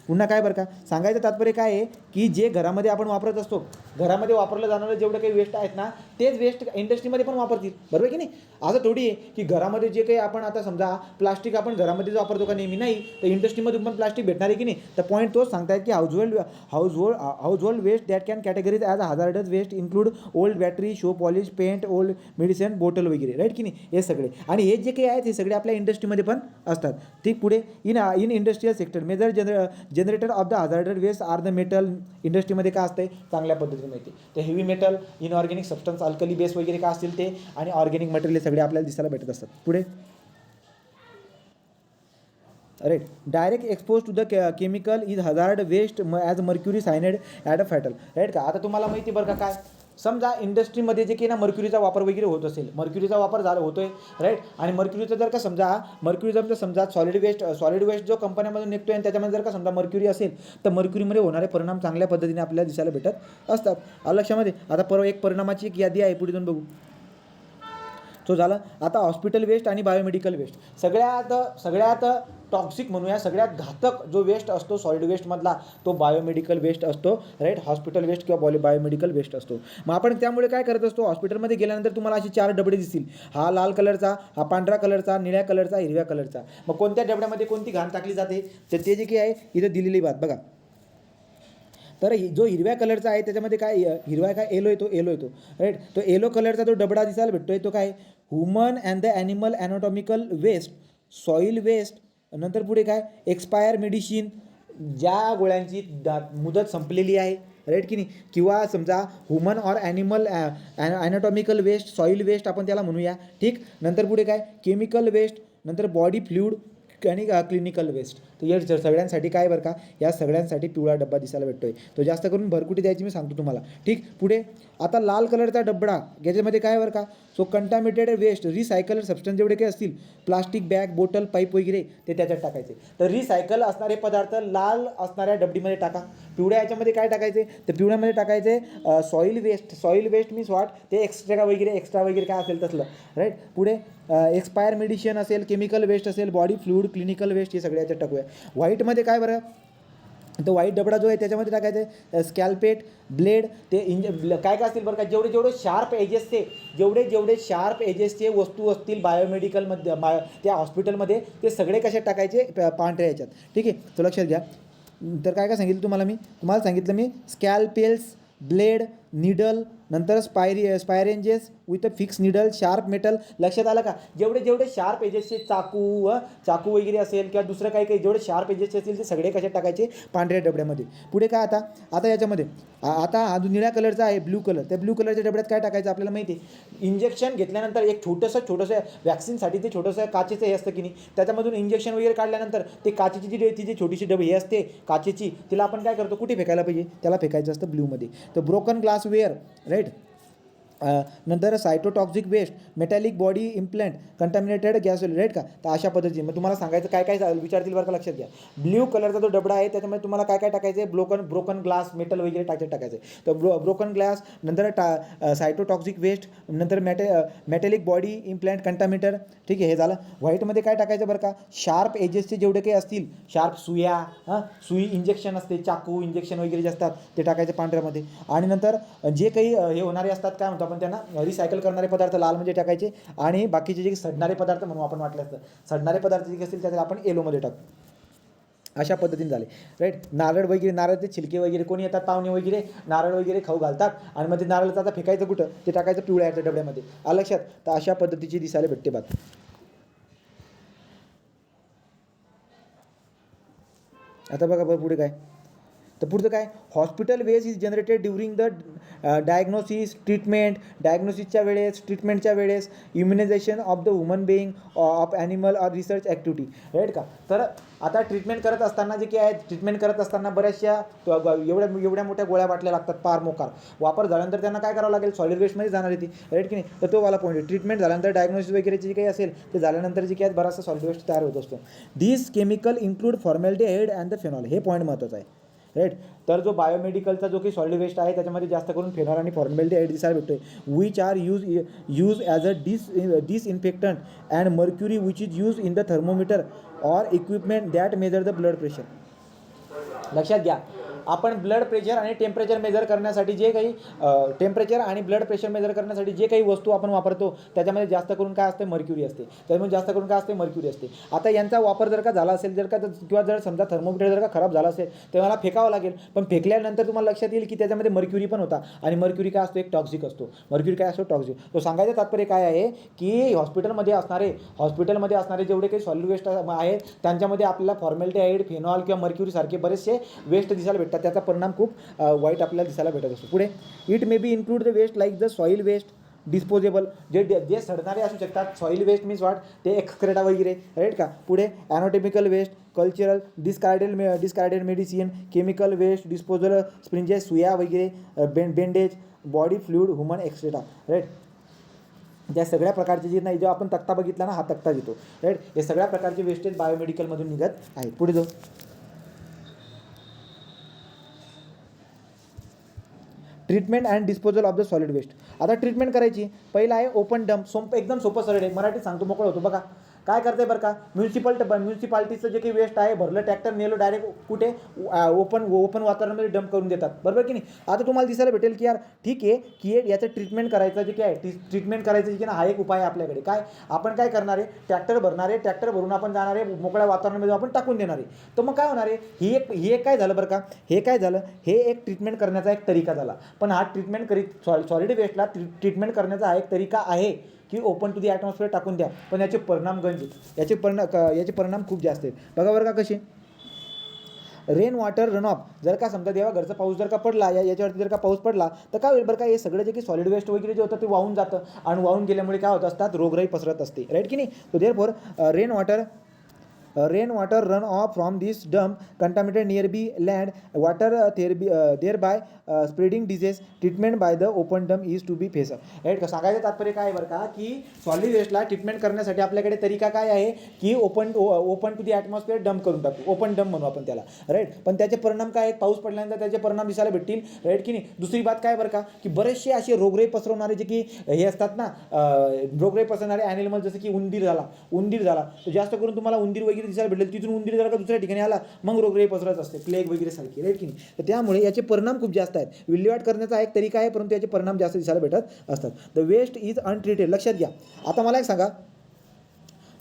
पुन्हा काय बरं का सांगायचं तात्पर्य काय आहे की जे घरामध्ये आपण वापरत असतो, घरामध्ये वापरलं जाणारं जेवढं काही वेस्ट आहेत ना तेच वेस्ट इंडस्ट्रीमध्ये पण वापरतील, बरोबर की नाही. असं थोडी आहे की घरामध्ये जे काही आपण आता समजा प्लास्टिक आपण घरामध्ये वापरतो का नेहमी, नाही, तर इंडस्ट्रीमधून पण प्लास्टिक भेटणार आहे की नाही. तर पॉईंट तोच सांगतायत की household waste that can categories as a hazardous waste include old battery, shoe polish, paint, old medicine bottle वगैरे, राईट की नाही, हे सगळे. आणि हे जे काही आहेत हे सगळे आपल्या इंडस्ट्रीमध्ये पण असतात. ठीक. पुढे in industrial sector major generator of the hazardous waste are the metal. इंडस्ट्रीमध्ये काय असते चांगल्या पद्धतीने माहिती, तर heavy metal, inorganic substance, alkali base वगैरे काय असतील ते, आणि ऑर्गॅनिक मटेरियल सगळे आपल्याला दिसायला भेटत असतात. पुढे right direct expose to the chemical is hazard waste as mercury cyanide at a fatal, right का. आता तुम्हाला माहिती बरं का काय, समजा इंडस्ट्रीमध्ये जे की ना मर्क्युरीचा वापर वगैरे होत असेल, मर्क्युरीचा वापर होतोय, राईट. आणि मर्क्युरीचं जर का समजा सॉलिड वेस्ट जो कंपन्यामधून निघतोय आणि त्याच्यामध्ये जर का समजा मर्क्युरी असेल तर मर्क्युरीमध्ये होणारे परिणाम चांगल्या पद्धतीने आपल्याला दिसायला भेटत असतात. लक्षामध्ये आता एक परिणामाची एक यादी आहे, पुढे जाऊन बघू. तो झालं. आता हॉस्पिटल वेस्ट आणि बायोमेडिकल वेस्ट सगळ्यात टॉक्सिक म्हणूया, सगळ्यात घातक जो वेस्ट असतो सॉलिड वेस्टमधला तो बायोमेडिकल वेस्ट असतो, राईट. हॉस्पिटल वेस्ट किंवा बायोमेडिकल वेस्ट असतो. मग आपण त्यामुळे काय करत असतो, हॉस्पिटलमध्ये गेल्यानंतर तुम्हाला असे 4 डबडे दिसतील, हा लाल कलरचा, हा पांढरा कलरचा, निळ्या कलरचा, हिरव्या कलरचा. मग कोणत्या डबड्यामध्ये कोणती घाण टाकली जाते तर ते जे काही आहे इथं दिलेली बात बघा. तर जो हिरव्या कलरचा आहे त्याच्यामध्ये काय हिरवा काय येलो येतो, राईट. तो येलो कलरचा जो डबडा दिसायला भेटतोय तो काय human and the animal anatomical waste, soil waste, नंतर पुढे काय एक्सपायर मेडिसिन, ज्या गोळ्यांची मुदत संपलेली आहे, राईट की नाही, किंवा समजा human or animal anatomical waste, soil waste आपण त्याला म्हणूया, ठीक. नंतर पुढे काय केमिकल वेस्ट, नंतर बॉडी फ्लुइड आणि क्लिनिकल वेस्ट. तर या सगळ्यांसाठी काय बरं का, या सगळ्यांसाठी पिवळा डब्बा दिसायला भेटतोय. तो जास्त करून भरकुटी द्यायची मी सांगतो तुम्हाला. ठीक, पुढे आता लाल कलरचा डबडा, याच्यामध्ये काय बरं का, so contaminated waste, recycle substance जेवढे काही असतील, प्लास्टिक बॅग, बॉटल, पाईप वगैरे ते त्याच्यात टाकायचे. तर रिसायकल असणारे पदार्थ लाल असणाऱ्या डबडीमध्ये टाका. पिवळ्या याच्यामध्ये काय टाकायचे, तर पिवळ्यामध्ये टाकायचे soil waste. Soil waste means what, ते एक्स्ट्रा वगैरे काय असेल तसलं, राईट. पुढे एक्सपायर मेडिसिन असेल, केमिकल वेस्ट असेल, बॉडी फ्लुइड, क्लिनिकल वेस्ट, हे सगळे याच्यात टाकूया. व्हाईटमध्ये काय बरं, तो व्हाईट डबडा जो आहे त्याच्यामध्ये टाकायचं स्कॅल्पेट, ब्लेड, ते काय काय असतील बरं का, जेवढे शार्प एजेसचे, जेवढे शार्प एजेसचे वस्तू असतील बायोमेडिकलमध्ये, त्या हॉस्पिटलमध्ये, ते सगळे कशात टाकायचे, पांढऱ्या याच्यात. ठीक आहे, तो लक्षात घ्या. तर काय सांगितलं तुम्हाला सांगितलं मी स्कॅल्पेल्स, ब्लेड, निडल, नंतर syringes with a fix needle, sharp metal. लक्षात आलं का, जेवढे शार्प एजेसचे चाकू वगैरे असेल किंवा दुसरं काही जेवढे शार्प एजेसचे असतील ते सगळे कशात टाकायचे, पांढऱ्या डबड्यामध्ये. पुढे काय आता याच्यामध्ये आता निळ्या कलरचा आहे ब्ल्यू कलर, त्या ब्ल्यू कलरच्या डबड्यात काय टाकायचं आपल्याला माहिती आहे. इंजेक्शन घेतल्यानंतर एक छोटंसं वॅक्सिनसाठी ते छोटंसं काचेचं हे असतं की नाही, त्याच्यामधून इंजेक्शन वगैरे काढल्यानंतर ते काचेची जी छोटीशी डबी हे असते काचेची, तिला आपण काय करतो, कुठे फेकायला पाहिजे, त्याला फेकायचं असतं ब्ल्यूमध्ये. तर ब्रोकन ग्लासवेअर, राईट. नंतर cytotoxic waste, metallic body implant, contaminated gas, right का. तर अशा पद्धतीने मग तुम्हाला सांगायचं काय विचारतील बरं का, लक्षात घ्या. ब्ल्यू कलरचा जो डबडा आहे त्याच्यामध्ये तुम्हाला काय टाकायचं आहे, ब्रोकन ग्लास, मेटल वगैरे टाकायचं आहे. तर ब्रोकन ग्लास, नंतर सायटोटॉक्सिक वेस्ट, नंतर मेटॅलिक बॉडी इम्प्लांट, कंटामिनेटेड. ठीक आहे, हे झालं. व्हाईटमध्ये काय टाकायचं बरं का, शार्प एजेसचे जेवढे काही असतील, शार्प सुई इंजेक्शन असते, चाकू इंजेक्शन वगैरे जे असतात ते टाकायचे पांढऱ्यामध्ये. आणि नंतर जे काही हे होणारे असतात, काय म्हणतो आपण त्यांना, रिसायकल करणारे पदार्थ लालमध्ये टाकायचे. आणि बाकीचे जे सडणारे पदार्थ म्हणून आपण वाटलं असतं, सडणारे पदार्थ जे असतील त्याला आपण येलोमध्ये टाकू. अशा पद्धतीने झाले, राईट. नारळाचे छिलके वगैरे कोणी येतात पाहुणे वगैरे, नारळ वगैरे खाऊ घालतात आणि मग ते नारळाचं आता फेकायचं कुठं, ते टाकायचं पिवळ्याच्या डबड्यामध्ये. आलं लक्षात. तर अशा पद्धतीची दिसायला भेटते बात. आता बघा बरं पुढे काय, तर पुढचं काय, hospital waste is generated during the डायग्नोसिसच्या वेळेस, ट्रीटमेंटच्या वेळेस, immunization of the human being, of animal or research activity, right का. तर आता ट्रीटमेंट करत असताना जे काय आहे, ट्रीटमेंट करत असताना बऱ्याचशा एवढ्या मोठ्या गोळ्या बाटल्या लागतात, पार मोकार. वापर झाल्यानंतर त्यांना काय करावं लागेल, सॉलिड वेस्टमध्ये जाणार आहे ती, राईट की नाही. तर तो वाला पॉईंट आहे. ट्रीटमेंट झाल्यानंतर डायग्नोसिस वगैरे जे काही असेल ते झाल्यानंतर जे काय बराचसा सॉलिड वेस्ट तयार होत असतो. This chemical include formaldehyde and the phenol. हे पॉईंट महत्त्वाचं आहे, राईट. तर जो बायोमेडिकलचा जो काही सॉलिड वेस्ट आहे त्याच्यामध्ये जास्त करून फेनॉल आणि फॉर्मॅल्डिहाइड दिसायला भेटतोय. Which are use as a disinfectant and mercury which is use in the thermometer or equipment that measure the blood pressure. लक्षात घ्या, आपण ब्लड प्रेशर आणि टेम्परेचर मेजर करण्यासाठी जे काही टेम्परेचर आणि ब्लड प्रेशर मेजर करण्यासाठी जे काही वस्तू आपण वापरतो त्याच्यामध्ये जास्त करून काय असते, मर्क्युरी असते. त्यामुळे जास्त करून काय असते, मर्क्युरी असते. आता यांचा वापर जर का झाला असेल, किंवा जर समजा थर्मोमीटर जर का खराब झाला असेल तर मला फेकावं लागेल. पण फेकल्यानंतर तुम्हाला लक्षात येईल की त्याच्यामध्ये मर्क्युरी पण होता. आणि मर्क्युरी काय असतो, एक टॉक्सिक असतो. मर्क्युरी काय असतो, टॉक्सिक. तो सांगायचं तात्पर्य काय आहे की हॉस्पिटलमध्ये असणारे जेवढे काही सॉलिड वेस्ट आहेत त्यांच्यामध्ये आपल्याला फॉर्मॅल्डिहाइड, फेनॉल किंवा मर्क्युरी सारखे बरेचसे वेस्ट दिसायला भेटतात. त्याचा परिणाम खूप वाईट आपल्याला दिसायला भेटत असतो. पुढे it may be include the waste like the soil waste, disposable, जे सडणारे असू शकतात. सॉईल वेस्ट मीन्स व्हॉट, ते एक्सक्रेटा वगैरे, राईट का. पुढे anatomical waste, cultural, discarded medicine, chemical waste, disposal, syringes, सुया वगैरे, bandage, body fluid, human excreta, right. त्या सगळ्या प्रकारचे जे नाही, जो आपण तक्ता बघितला ना, हा तक्ता देतो, राईट. हे सगळ्या प्रकारचे वेस्टेज बायोमेडिकलमधून निघत आहेत. पुढे जाऊ, treatment and disposal of the solid waste. आता ट्रीटमेंट करायची, पहिला आहे ओपन डंप. एकदम सोपं सरळ आहे, मराठीत सांगतो मोकळं होतो. बघा काय करते बरं का, म्युन्सिपाल्टीचं जे काही वेस्ट आहे भरलं, ट्रॅक्टर नेलं, डायरेक्ट कुठे, ओपन वातावरणामध्ये डंप करून देतात, बरोबर की नाही. आता तुम्हाला दिसायला भेटेल की यार ठीक आहे की याचं ट्रीटमेंट करायचं जे काय ट्रीटमेंट करायचं की ना, हा एक उपाय आहे आपल्याकडे. काय आपण काय करणार आहे, ट्रॅक्टर भरून आपण जाणार आहे, मोकळ्या वातावरणामध्ये आपण टाकून देणार आहे. तर मग काय होणार आहे, ही एक काय झालं बरं का, हे एक ट्रीटमेंट करण्याचा एक तरीका झाला. पण हा ट्रीटमेंट सॉलिड वेस्टला ट्रीटमेंट करण्याचा हा एक तरीका आहे की ओपन टू दी ॲटमॉस्फिअर टाकून द्या. पण याचे परिणाम याचे परिणाम खूप जास्त आहेत. बघा बरं का कसे. रेन वॉटर रन ऑफ, जर का समजा तेव्हा घरचा पाऊस जर का पडला, याच्यावरती जर का पाऊस पडला तर काय होईल बरं का, हे सगळं जे की सॉलिड वेस्ट वगैरे जे होतं ते वाहून जातं आणि वाहून गेल्यामुळे काय होत असतात, रोगराई पसरत असते, राईट की नाही. तो therefore rain water run off from this dump contaminated nearby land water thereby spreading disease treatment by the open dump is to be face. Right का, सांगायचं तात्पर्य काय बरं का, की सॉलिड वेस्टला ट्रीटमेंट करण्यासाठी आपल्याकडे तरीका काय आहे की open to the atmosphere dump करून टाकू, ओपन डम्प म्हणू आपण त्याला, राईट. पण त्याचे परिणाम काय आहेत, पाऊस पडल्यानंतर त्याचे परिणाम दिसायला भेटतील, राईट की नाही. दुसरी बात काय बरं का, की बरेचसे असे रोगराई पसरवणारे जे की हे असतात ना, रोगराई पसरणारे ॲनिमल, जसं की उंदीर झाला तर जास्त करून तुम्हाला उंदीर वगैरे दिसायला भेटेल, तिथून उंदीर जर का दुसऱ्या ठिकाणी आला मग रोगराई पसरत असते, प्लेग वगैरे सारखी, राईट की नाही. तर त्यामुळे याचे परिणाम खूप जास्त आहेत. विल्हेवाट करण्याचा एक तरीका आहे, परंतु याचे परिणाम जास्त दिसायला भेटत असतात. द वेस्ट इज अनट्रीटेड, लक्षात घ्या. आता मला एक सांगा,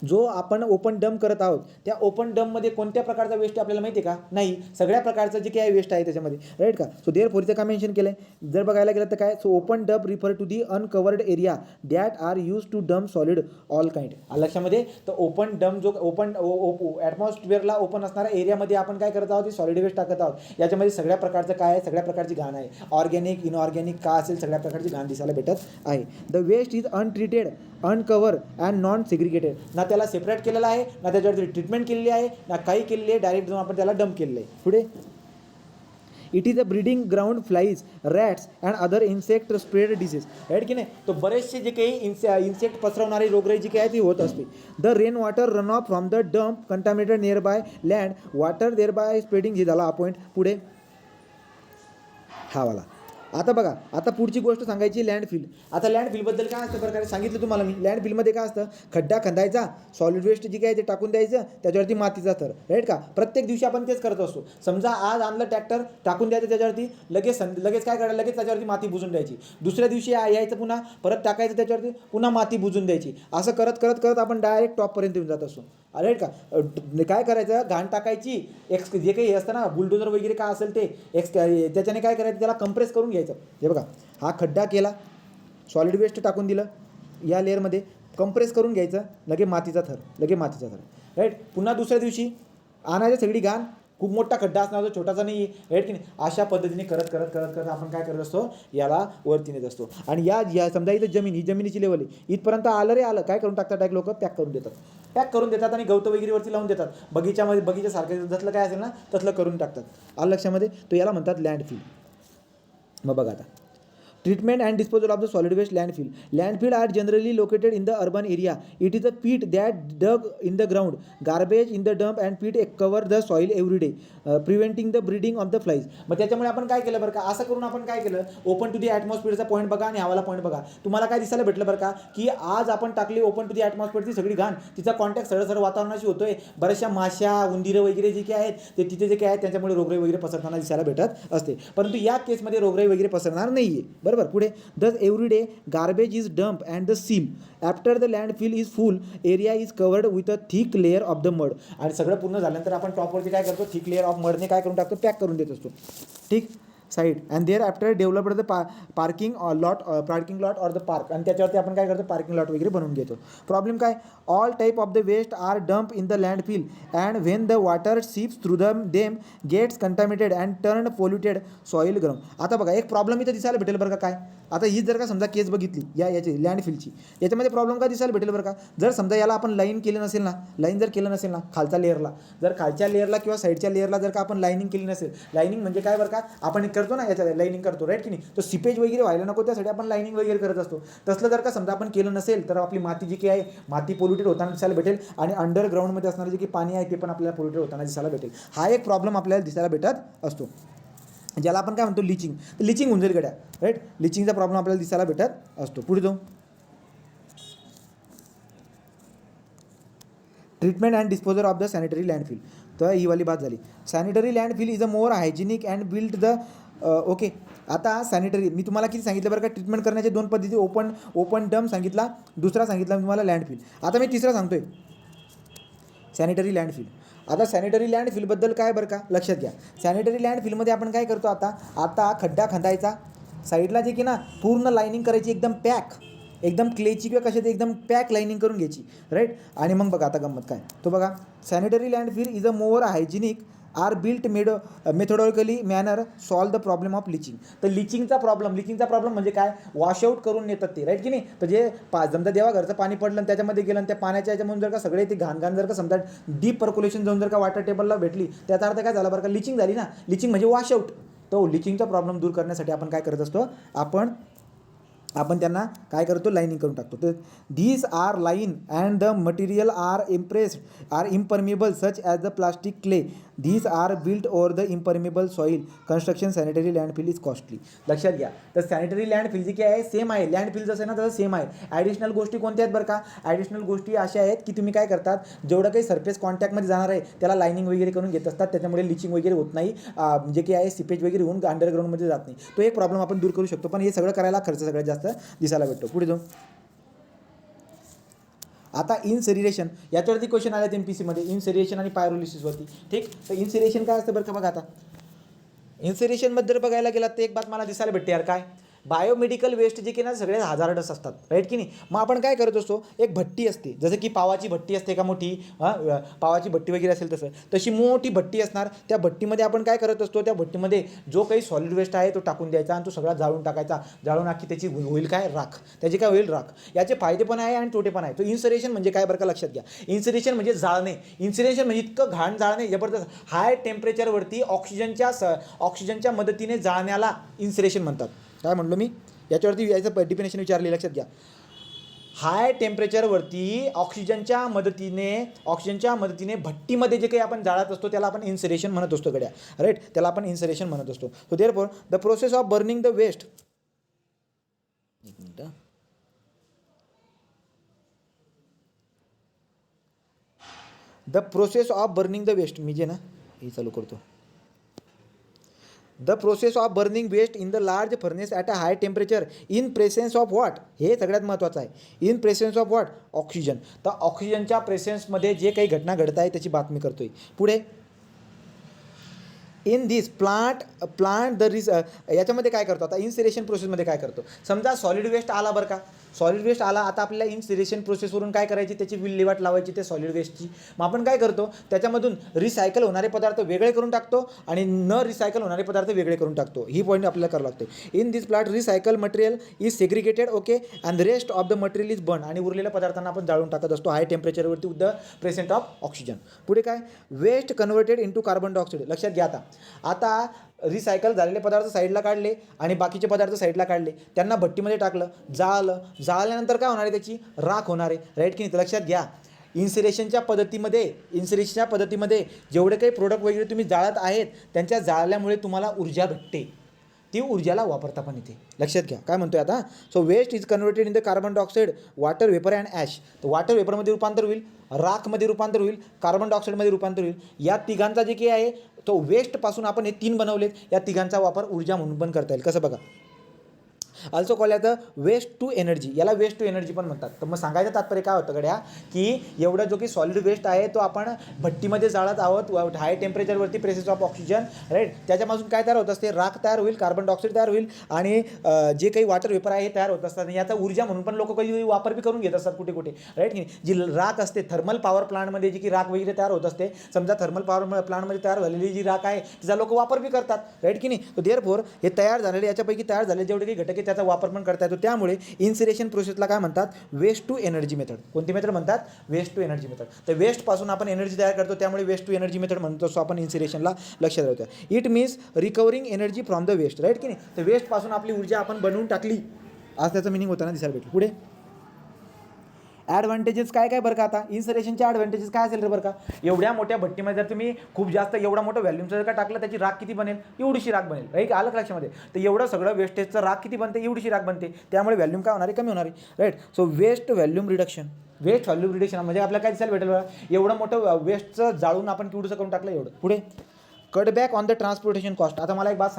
जो आपण ओपन डम्प करत आहोत त्या ओपन डम्पमध्ये कोणत्या प्रकारचा वेस्ट आपल्याला माहिती आहे का, नाही, सगळ्या प्रकारचं जे काही वेस्ट आहे त्याच्यामध्ये, राईट का. सो देअरफॉर इथं काय मेन्शन केलं आहे, जर बघायला गेलं तर काय, so open dump refer to the uncovered area that are use to dump solid all kind. लक्षामध्ये, तर ओपन डम्प जो ओपन ॲटमॉस्फिअरला ओपन असणाऱ्या एरियामध्ये आपण काय करत आहोत, सॉलिड वेस्ट टाकत आहोत. याच्यामध्ये सगळ्या प्रकारचं काय आहे, सगळ्या प्रकारची घाण आहे, ऑर्गॅनिक इनऑर्गॅनिक का असेल, सगळ्या प्रकारची घाण दिसायला भेटत आहे. The waste is untreated uncover and non segregated, ना त्याला सेपरेट केलेलं आहे, ना त्याच्यावरती ट्रीटमेंट केलेली आहे, ना काही केलेली आहे, डायरेक्ट जाऊन आपण त्याला डम्प केलेलं आहे. पुढे, it is a breeding ground flies rats and other insect spread disease, right की नाही. तो बरेचसे जे काही इन्सेक्ट पसरवणारी रोगराई जी काही आहे ती होत असते. The rain water run off from the dump contaminated nearby land water thereby spreading, हे झाला पॉईंट. पुढे हा वाला. आता बघा, आता पुढची गोष्ट सांगायची लँडफिल. आता लँडफिलबद्दल काय असतं प्रकारे सांगितलं तुम्हाला मी. लँडफिलमध्ये काय असतं, खड्डा खंदायचा, सॉलिड वेस्ट जी काय ते टाकून द्यायचं, त्याच्यावरती मातीचा थर, राईट का. प्रत्येक दिवशी आपण तेच करत असतो. समजा आज आणलं ट्रॅक्टर, टाकून द्यायचं त्याच्यावरती, लगेच काय करायला, लगेच त्याच्यावरती माती बुजून द्यायची. दुसऱ्या दिवशी यायचं, पुन्हा परत टाकायचं त्याच्यावरती, पुन्हा माती बुजून द्यायची. असं करत करत करत आपण डायरेक्ट टॉपपर्यंत येऊन जात असतो, राईट का. काय करायचं, घाण टाकायची, जे काही असतं ना बुलडोजर वगैरे काय असेल ते त्याच्याने काय करायचं, त्याला कंप्रेस करून घ्यायचं. हे बघा, हा खड्डा केला, सॉलिड वेस्ट टाकून दिलं या लेअरमध्ये, कंप्रेस करून घ्यायचं, लगे मातीचा थर, राईट. पुन्हा दुसऱ्या दिवशी आणायचं सगळी घाण, खूप मोठा खड्डा असणार, तो छोटासा नाही, राईट की नाही. अशा पद्धतीने करत करत करत करत आपण काय करत असतो, याला वरती नेत असतो. आणि या समजा इथं ही जमिनीची लेवल आहे, इथपर्यंत आलं रे आलं, काय करून टाकतात, डायरेक्ट लोक पॅक करून देतात आणि गवतं वगैरे वरती लावून देतात. बगीच्यासारखं जसलं काय असेल ना तसलं करून टाकतात. आलं लक्षामध्ये, तो याला म्हणतात लँडफिल. मग बघा आता, treatment and disposal of the solid waste landfill. Landfill are generally located in the urban area. It is a pit that dug in the ground, garbage in the dump and pit cover the soil every day, preventing the breeding of the flies. मग त्याच्यामुळे आपण काय केलं बरं का, असं करून आपण काय केलं, ओपन टू दी ॲटमॉस्फिअरचा पॉईंट बघा आणि हवाला पॉईंट बघा, तुम्हाला काय दिसायला भेटलं बरं का, की आज आपण टाकली ओपन टू दी ॲटमॉस्फिअरची सगळी घाण, तिचा कॉन्टॅक्ट सरळ वातावरणाशी होतोय. बऱ्याचशा माश्या, उंदीरं वगैरे जे काही आहेत ते तिथे जे काही आहेत त्याच्यामुळे रोगराई वगैरे पसरताना दिसायला भेटत असते. परंतु या केसमध्ये रोगराई वगैरे पसरणार नाही आहे, बरोबर. पुढे, every day garbage is dumped and the seal after the landfill is full area is covered with a thick layer of the mud. आणि सगळं पूर्ण झाल्यानंतर आपण टॉपवरती काय करतो, थिक लेअर ऑफ मडने काय करून टाकतो, पॅक करून देत असतो, ठीक. Side and thereafter developed the parking lot or the park, आणि त्याच्यावरती आपण काय करतो, पार्किंग लॉट वगैरे बनवून घेतो. प्रॉब्लेम काय, all type of the waste are dump in the landfill and when the water seeps through them gets contaminated and turn polluted soil ground. आता बघा, एक प्रॉब्लेम इथं दिसायला भेटेल बरं का. काय, आता ही जर का समजा केस बघितली याची लँडफिलची, याच्यामध्ये प्रॉब्लेम काय दिसायला भेटेल बरं का. जर समजा याला आपण लाईन केलं नसेल ना, खालच्या लेअरला, जर खालच्या लेअरला किंवा साईडच्या लेअरला जर का आपण लाईनिंग केली नसेल, लाईनिंग म्हणजे काय बरं का, आपण करतो ना याच्या लाईनिंग करतो, राईट की नाही. तो सिपेज वगैरे व्हायला नको त्यासाठी आपण लाईनिंग वगैरे करत असतो. तसलं जर का समजा आपण केलं नसेल तर आपली माती जी काही आहे, माती पोल्युटेड होताना दिसायला भेटेल आणि अंडरग्राऊंडमध्ये असणारे जे काही पाणी आहे ते पण आपल्याला पोल्युटेड होताना दिसायला भेटेल. हा एक प्रॉब्लेम आपल्याला दिसायला भेटत असतो, ज्याला आपण काय म्हणतो, लिचिंग. तर लिचिंग होऊन जाईल गड्या, राईट. लिचिंगचा प्रॉब्लेम आपल्याला दिसायला भेटत असतो. पुढे जाऊ, treatment and disposal of the sanitary landfill. तर ही वाली बात झाली. Sanitary landfill is a more hygienic and build the okay. आता सॅनिटरी मी तुम्हाला किती सांगितलं बरं का, ट्रीटमेंट करण्याच्या दोन पद्धती, ओपन डम्प सांगितला, दुसरा सांगितला मी तुम्हाला लँडफिल. आता मी तिसरा सांगतोय, सॅनिटरी लँडफिल. आता सॅनिटरी लँडफिलबद्दल काय बरं का, लक्षात घ्या. सॅनिटरी लँडफिलमध्ये आपण काय करतो, आता खड्डा खंदायचा, साईडला जे की ना पूर्ण लाईनिंग करायची, एकदम क्लेची किंवा कशाची एकदम पॅक लाईनिंग करून घ्यायची, राईट. आणि मग बघा आता गंमत काय, तो बघा, sanitary landfill is a more hygienic or built methodologically manner solve the problem of leaching. तर लिचिंगचा प्रॉब्लेम म्हणजे काय, वॉशआउट करून नेतात ते, राईट की नाही. तर जे समजा देवा घरचं पाणी पडलं आणि त्याच्यामध्ये गेलं आणि त्या पाण्याच्या याच्यामधून जर का सगळे ती घाण जर का समजा डीप पर्क्युलेशन जाऊन जर का वॉटर टेबलला भेटली, त्याचा अर्थ काय झाला बरं का, लिचिंग झाली ना. लिचिंग म्हणजे वॉशआउट. तो लिचिंगचा प्रॉब्लेम दूर करण्यासाठी आपण काय करत असतो, आपण त्यांना काय करतो, लाईनिंग करून टाकतो. तर this are line and the material are impermeable such as the plastic clay. This are built over the impermeable soil. Construction sanitary landfill is costly. लक्षात घ्या. तर सॅनिटरी लँडफिल जी काय आहे सेम आहे, लँडफिल जसं आहे ना तसं सेम आहे. ॲडिशनल गोष्टी कोणत्या आहेत बरं का, ॲडिशनल गोष्टी अशा आहेत की तुम्ही काय करतात, जेवढं काही सरफेस कॉन्टॅक्टमध्ये जाणार आहे त्याला लाईनिंग वगैरे करून घेत असतात, त्याच्यामुळे लिचिंग वगैरे होत नाही, जे काही आहे सिपेज वगैरे होऊन अंडरग्राऊंडमध्ये जात नाही. तो एक प्रॉब्लेम आपण दूर करू शकतो, पण हे सगळं करायला खर्च सगळ्यात जास्त दिसायला भेटतो. पुढे जाऊ. आता इन्सरिएशन याच्यावरती क्वेश्चन आले MPCमध्ये, इन्सरिएशन आणि पायरोलिसिसवरती. ठीक. तर इन्सरिएशन काय असतं बरं का, बघा आता इन्सरिएशनमध्ये जर बघायला गेला तर एक बात मला दिसायला भेटते यार, काय बायोमेडिकल वेस्ट जे की ना सगळे हजार्डस असतात, राईट की नाही. मग आपण काय करत असतो, एक भट्टी असते, जसं की पावाची भट्टी असते का मोठी, पावाची भट्टी वगैरे असेल तसं, तशी मोठी भट्टी असणार. त्या भट्टीमध्ये आपण काय करत असतो, त्या भट्टीमध्ये जो काही सॉलिड वेस्ट आहे तो टाकून द्यायचा आणि तो सगळा जाळून टाकायचा. जाळून आखी त्याची होईल काय, राख. त्याची काय होईल, राख. याचे फायदे पण आहे आणि तोटे पण आहे. तो इन्सरेशन म्हणजे काय बरं का, लक्षात घ्या. इन्सरेशन म्हणजे जाळणे. इन्सरेशन म्हणजे इतकं घाण जाळणे, जबरदस्त हाय टेम्परेचरवरती ऑक्सिजनच्या मदतीने जाळण्याला इन्सरेशन म्हणतात. काय म्हणलो मी, याच्यावरती याचं डिफिनेशन विचारले, लक्षात घ्या. हाय टेम्परेचरवरती ऑक्सिजनच्या मदतीने भट्टीमध्ये जे काही आपण जाळत असतो त्याला आपण इन्सरेशन म्हणत असतो गड्या, राईट. त्याला आपण इन्सरेशन म्हणत असतो. So therefore the process of burning the waste, एक minute, the process of burning the waste, मी जे ना हे चालू करतो. The process of burning waste in the large furnace at a high temperature in presence of what, हे सगळ्यात महत्त्वाचं आहे. In presence of what, oxygen. तर ऑक्सिजनच्या प्रेसेन्समध्ये जे काही घटना घडत आहे त्याची बातमी करतोय. पुढे इन दिस प्लांट द याच्यामध्ये काय करतो, आता इन्सिरेशन प्रोसेसमध्ये काय करतो, समजा सॉलिड वेस्ट आला बरं का, सॉलिड वेस्ट आला. आता आपल्याला इन्सिरेशन प्रोसेसवरून काय करायची, त्याची विल्हेवाट लावायची ते सॉलिड वेस्टची. मग आपण काय करतो, त्याच्यामधून रिसायकल होणारे पदार्थ वेगळे करून टाकतो आणि न रिसायकल होणारे पदार्थ वेगळे करून टाकतो. ही पॉईंट आपल्याला करावं लागते. In this plant recycle material is segregated, okay, and rest of the material is burn. आणि उरलेल्या पदार्थांना आपण जाळून टाकत असतो हाय टेम्परेचरवरती with the present of oxygen. पुढे काय, waste converted into carbon dioxide. लक्षात घ्या. आता रिसायकल झालेले पदार्थ साईडला काढले आणि बाकीचे पदार्थ साईडला काढले, त्यांना भट्टीमध्ये टाकलं, जाळल्यानंतर काय होणार आहे, त्याची राख होणार आहे, राईट की नाही. लक्षात घ्या. इन्सिरेशनच्या पद्धतीमध्ये जेवढे काही प्रोडक्ट वगैरे तुम्ही जाळत आहेत त्यांच्या जाळल्यामुळे तुम्हाला ऊर्जा भेटते, ती ऊर्जाला वापरता पण येते. लक्षात घ्या काय म्हणतोय आता. So waste is converted in the carbon dioxide, water vapour and ash. तर वॉटर वेपरमध्ये रूपांतर होईल, राखमध्ये रूपांतर होईल, कार्बन डायऑक्साईडमध्ये रूपांतर होईल. या तिघांचा जे काही आहे तो वेस्टपासून आपण हे 3 बनवलेत, या तिघांचा वापर ऊर्जा म्हणून पण करता येईल. कसं बघा, also call at the waste to energy, याला वेस्ट टू एनर्जी पण म्हणतात. तर मग सांगायचं तात्पर्य काय होतं गड्या, की एवढा जो की सॉलिड वेस्ट आहे तो आपण भट्टीमध्ये जाळत आहोत हाय टेम्परेचरवरती, प्रेसेस ऑफ ऑक्सिजन, राईट. त्याच्यापासून काय तयार होत असते, राख तयार होईल, कार्बन डायऑक्साईड तयार होईल आणि जे काही वॉटर वेपर आहे हे तयार होत असतात. याचा ऊर्जा म्हणून पण लोक काही वापर बी करून घेत असतात कुठे कुठे, राईट की. जी राख असते थर्मल पॉवर प्लांटमध्ये जी की राख वगैरे तयार होत असते, समजा थर्मल पॉवर प्लांटमध्ये तयार झालेली जी राख आहे तिचा लोक वापर बी करतात, राईट की नाही. तो देअरफॉर हे तयार झालेले याच्यापैकी तयार झालेले जेवढे काही घटक त्याचा वापर पण करता येतो. त्यामुळे इन्सिरेशन प्रोसेसला काय म्हणतात, वेस्ट टू एनर्जी मेथड. कोणती मेथड म्हणतात, वेस्ट टू एनर्जी मेथड. तर वेस्टपासून आपण एनर्जी तयार करतो, त्यामुळे वेस्ट टू एनर्जी मेथड म्हणतो असतो आपण इन्सिरेशनला. लक्षात ठेवतो. It means recovering energy from the waste, right की नाही. तर वेस्टपासून आपली ऊर्जा आपण बनवून टाकली, आज त्याचं मिनिंग होताना दिसायला भेटलं. पुढे ॲडव्हान्टेजेस काय काय बरं का. आता इन्सरेशनचे ॲडव्हान्टेजेस काय असेल रे बरं का, एवढ्या मोठ्या भट्टीमध्ये जर तुम्ही खूप जास्त एवढा मोठं व्हॅल्यूमचं जर का टाकलं, त्याची राख किती बनेल, एवढीशी राख बनेल, राईट. आलं लक्षामध्ये. तर एवढं सगळं वेस्टेजचं राख किती बनते, एवढीशी राख बनते, त्यामुळे व्हॅल्यूम काय होणार आहे, कमी होणार आहे, right. So waste volume reduction म्हणजे आपल्याला काय दिसायला भेटेल बघा, एवढं मोठं वेस्टचं जाळून आपण केवढंसं करून टाकलं एवढं. पुढे कटबॅक ऑन द ट्रान्सपोर्टेशन कॉस्ट. आता मला एक बात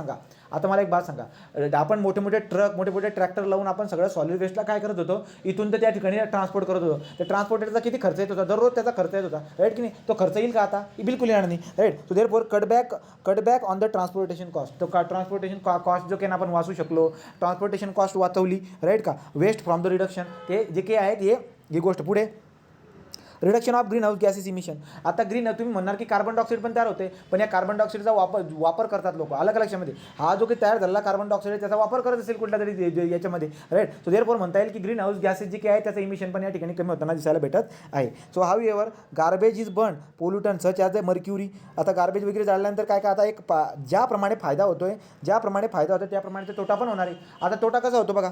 सांगा, आपण मोठे मोठे ट्रॅक्टर लावून आपण सगळं सॉलिड वेस्टला काय करत होतो, इथून तर त्या ठिकाणी ट्रान्सपोर्ट करत होतो. तर ट्रान्सपोर्टेटचा किती खर्च येत होता, दररोज त्याचा खर्च येत होता, राईट की नाही. तो खर्च येईल का आता, बिलकुल येणार नाही, right. So therefore cutback on the transportation cost. तो ट्रान्सपोर्टेशन कॉस्ट जो काही आपण वाचू शकलो, ट्रान्सपोर्टेशन कॉस्ट वाचवली, राईट का. वेस्ट फ्रॉम द रिडक्शन, ते जे काही आहेत हे गोष्ट. पुढे reduction of greenhouse gases emission. आता तुम्ही म्हणणार की कार्बन डायऑक्साईड पण तयार होते, पण या कार्बन डायऑक्साईडचा वापर करतात लोक अलग लक्षामध्ये. हा जो काही तयार झालेला कार्बन डायऑक्साईड त्याचा वापर करत असेल कुठल्या तरी याच्यामध्ये, राईट. सो देअरफॉर म्हणता येईल की ग्रीन हाऊस गॅसेस जे काही आहे त्याचं इमिशन पण या ठिकाणी कमी होताना दिसायला भेटत आहे. So however garbage is burn pollutant such as a mercury. आता गार्बेज वगैरे जाळल्यानंतर काय आता एक ज्याप्रमाणे फायदा होतोय त्याप्रमाणे तोटा पण होणार आहे. आता तोटा कसा होतो बघा.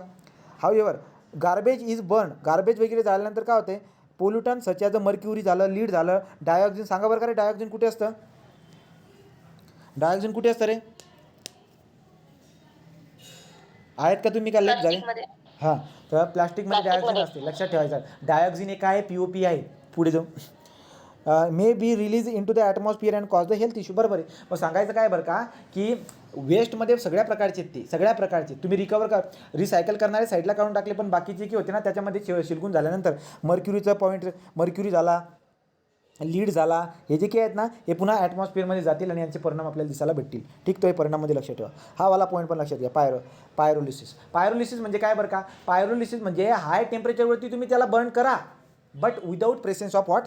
How ever garbage is burn, garbage वगैरे जाळल्यानंतर काय होते, पोल्युटन सच ॲज अ मर्क्युरी झालं, लीड झालं, डायऑक्सिन. सांगा बरं का रे, डायऑक्सिन कुठे असतं? डायऑक्सिन कुठे असतं रे? आहेत का तुम्ही काय लेट झाले? हां, तर प्लास्टिकमध्ये डायऑक्सिन असते, लक्षात ठेवायचं. डायऑक्सिन एक आहे, POP आहे. पुढे जाऊ may be release into the atmosphere and cause the health issue. बरोबर आहे. मग सांगायचं काय बरं का, की वेस्टमध्ये सगळ्या प्रकारचे सगळ्या प्रकारचे तुम्ही रिसायकल करणारे साईडला काढून टाकले, पण बाकीचे की होते ना त्याच्यामध्ये शिलगून झाल्यानंतर मर्क्युरीचा पॉईंट, मर्क्युरी झाला, लीड झाला, हे जे काही आहेत ना हे पुन्हा ॲटमॉस्फिअरमध्ये जातील आणि यांचे परिणाम आपल्याला दिसायला भेटतील. ठीक, तो हे परिणाममध्ये लक्षात ठेवा. हा वाला पॉईंट पण लक्षात घ्या. पायरोलिसिस म्हणजे काय बरं का, पायरोलिसिस म्हणजे हाय टेम्परेचरवरती तुम्ही त्याला बर्न करा, but without presence of what,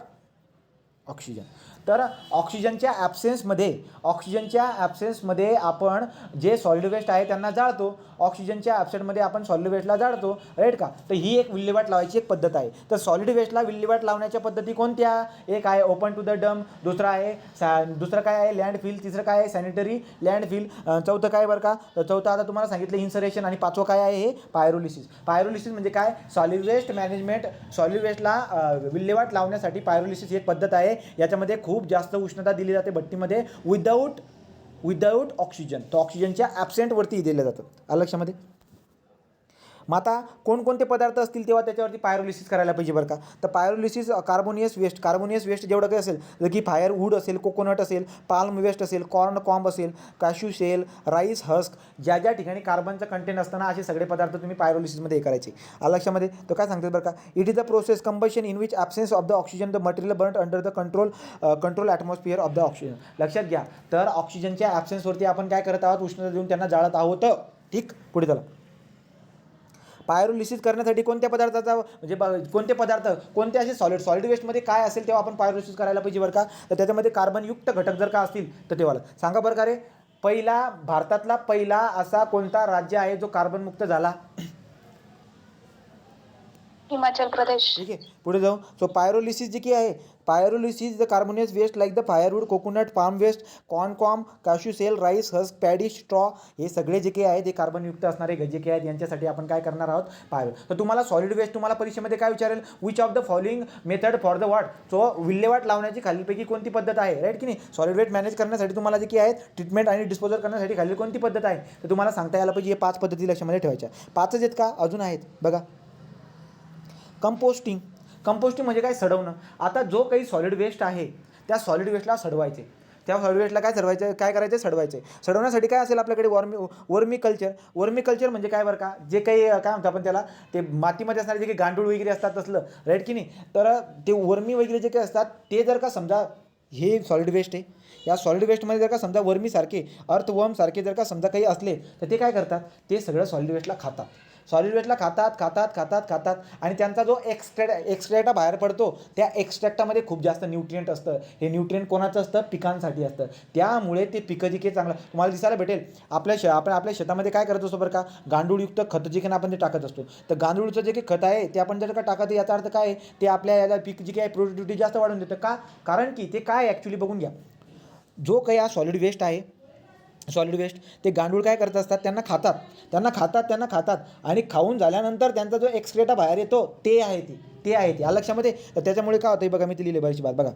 oxygen. तर ऑक्सिजनच्या ॲब्सेन्समध्ये आपण जे सॉलिड वेस्ट आहे त्यांना जाळतो, ऑक्सिजनच्या ॲब्सेंटमध्ये आपण सॉलिड वेस्टला जाळतो, राईट का. तर ही एक विल्हेवाट लावायची एक पद्धत आहे. तर सॉलिड वेस्टला विल्हेवाट लावण्याच्या पद्धती कोणत्या? एक आहे ओपन टू द डम, दुसरं काय आहे लँडफिल, तिसरं काय आहे सॅनिटरी लँडफिल, चौथं काय बरं का, चौथं आता तुम्हाला सांगितलं इन्सरेशन, आणि पाचवं काय आहे हे पायरोलिसिस. पायरोलिसिस म्हणजे काय, सॉलिड वेस्ट मॅनेजमेंट, सॉलिड वेस्टला विल्हेवाट लावण्यासाठी पायरोलिसिस ही एक पद्धत आहे. याच्यामध्ये खूप जास्त उष्णता दिली जाते भट्टीमध्ये विदाऊट ऑक्सिजन. तर ऑक्सिजनच्या ॲब्सेंटवरती दिलं जातं. आलं लक्षामध्ये. मग आता कोणकोणते पदार्थ असतील तेव्हा त्याच्यावरती पायरोलिसिस करायला पाहिजे बरं का. तर पायरोलिसिस कार्बोनियस वेस्ट जेवढं काही असेल, जसं की फायरवूड असेल, कोकोनट असेल, पाल्म वेस्ट असेल, कॉर्न कॉम्ब असेल, कॅश्यू सेल, राईस हस्क, ज्या ठिकाणी कार्बनचं कंटेंट असताना असे सगळे पदार्थ तुम्ही पायरोलिसिसमध्ये हे करायचे. आलं लक्षामध्ये. तर काय सांगतात बरं का, it is the process combustion in which absence of the oxygen the material burn under the control atmosphere of the oxygen. लक्षात घ्या. तर ऑक्सिजनच्या ॲब्सेन्सवरती आपण काय करत आहोत, उष्णता देऊन त्यांना जाळत आहोत. ठीक, पुढे चला. पायरोलिसिस करण्यासाठी कोणत्या पदार्थाचा म्हणजे कोणते असे सॉलिड वेस्टमध्ये काय असेल तेव्हा आपण पायरोलिसिस करायला पाहिजे बरं का. तर त्याच्यामध्ये कार्बनयुक्त घटक जर का असतील तर तेव्हा सांगा बरं का रे. भारतातला पहिला असा कोणता राज्य आहे जो कार्बनमुक्त झाला? हिमाचल प्रदेश. ठीक आहे, पुढे जाऊ. सो पायरोलिसिस जी की आहे, pyrolysis the carbonaceous waste like the firewood, coconut, palm waste, corn comb, cashew shell, rice husk, paddy, straw, हे सगळे जे काही आहे ते कार्बनयुक्त असणारे जे काही आहेत यांच्यासाठी आपण काय करणार आहोत, तर तुम्हाला सॉलिड वेस्ट तुम्हाला परीक्षेमध्ये काय विचारेल, which of the following method for the what. So विल्हेवाट लावण्याची खालीलपैकी कोणती पद्धत आहे, राईट की नाही. सॉलिड वेस्ट मॅनेज करण्यासाठी तुम्हाला जे काही आहे ट्रीटमेंट आणि डिस्पोजल करण्यासाठी खालील कोणती पद्धत आहे, तर तुम्हाला सांगता यायला पाहिजे. हे 5 पद्धती लक्षामध्ये ठेवायच्या. 5च आहेत का, अजून आहेत बघा. कंपोस्टिंग म्हणजे काय, सडवणं. आता जो काही सॉलिड वेस्ट आहे त्या सॉलिड वेस्टला सडवायचे. त्या सॉलिड वेस्टला काय करायचं, सडवायचे. सडवण्यासाठी काय असेल आपल्याकडे, वर्मी कल्चर म्हणजे काय बरं का, जे काही काय म्हणतो आपण त्याला, ते मातीमध्ये असणारे जे काही गांडूळ वगैरे असतात तसलं, राईट की नाही. तर ते वर्मी वगैरे जे काही असतात ते जर का समजा हे सॉलिड वेस्ट आहे, या सॉलिड वेस्टमध्ये जर का समजा वर्मीसारखे, अर्थवर्म सारखे जर का समजा काही असले तर ते काय करतात, ते सगळं सॉलिड वेस्टला खातात. खातात आणि त्यांचा जो एक्स्ट्रॅक्टा बाहेर पडतो, त्या एक्स्ट्रॅक्टामध्ये खूप जास्त न्यूट्रिएंट असतं. हे न्यूट्रिएंट कोणाचं असतं, पिकांसाठी असतं. त्यामुळे ते पिकं जे काही चांगलं तुम्हाला दिसायला भेटेल. आपण आपल्या शेतामध्ये काय करत असतो बरं का, गांडूळयुक्त खत जे काही आपण ते टाकत असतो. तर गांडूळचं जे काही खत आहे ते आपण जर का टाकत, याचा अर्थ काय आहे, ते आपल्या याला पीक जे काही प्रोडक्टिव्हिटी जास्त वाढवून देतं. का, कारण की ते काय ॲक्च्युली बघून घ्या, जो काही हा सॉलिड वेस्ट ते गांडूळ काय करत असतात, त्यांना खातात आणि खाऊन झाल्यानंतर त्यांचा जो एक्सक्रेटा बाहेर येतो ते आहे ते या लक्षामध्ये. तर त्याच्यामुळे काय होतं बघा, मी ते लिहिले बरीचशी बात बघा.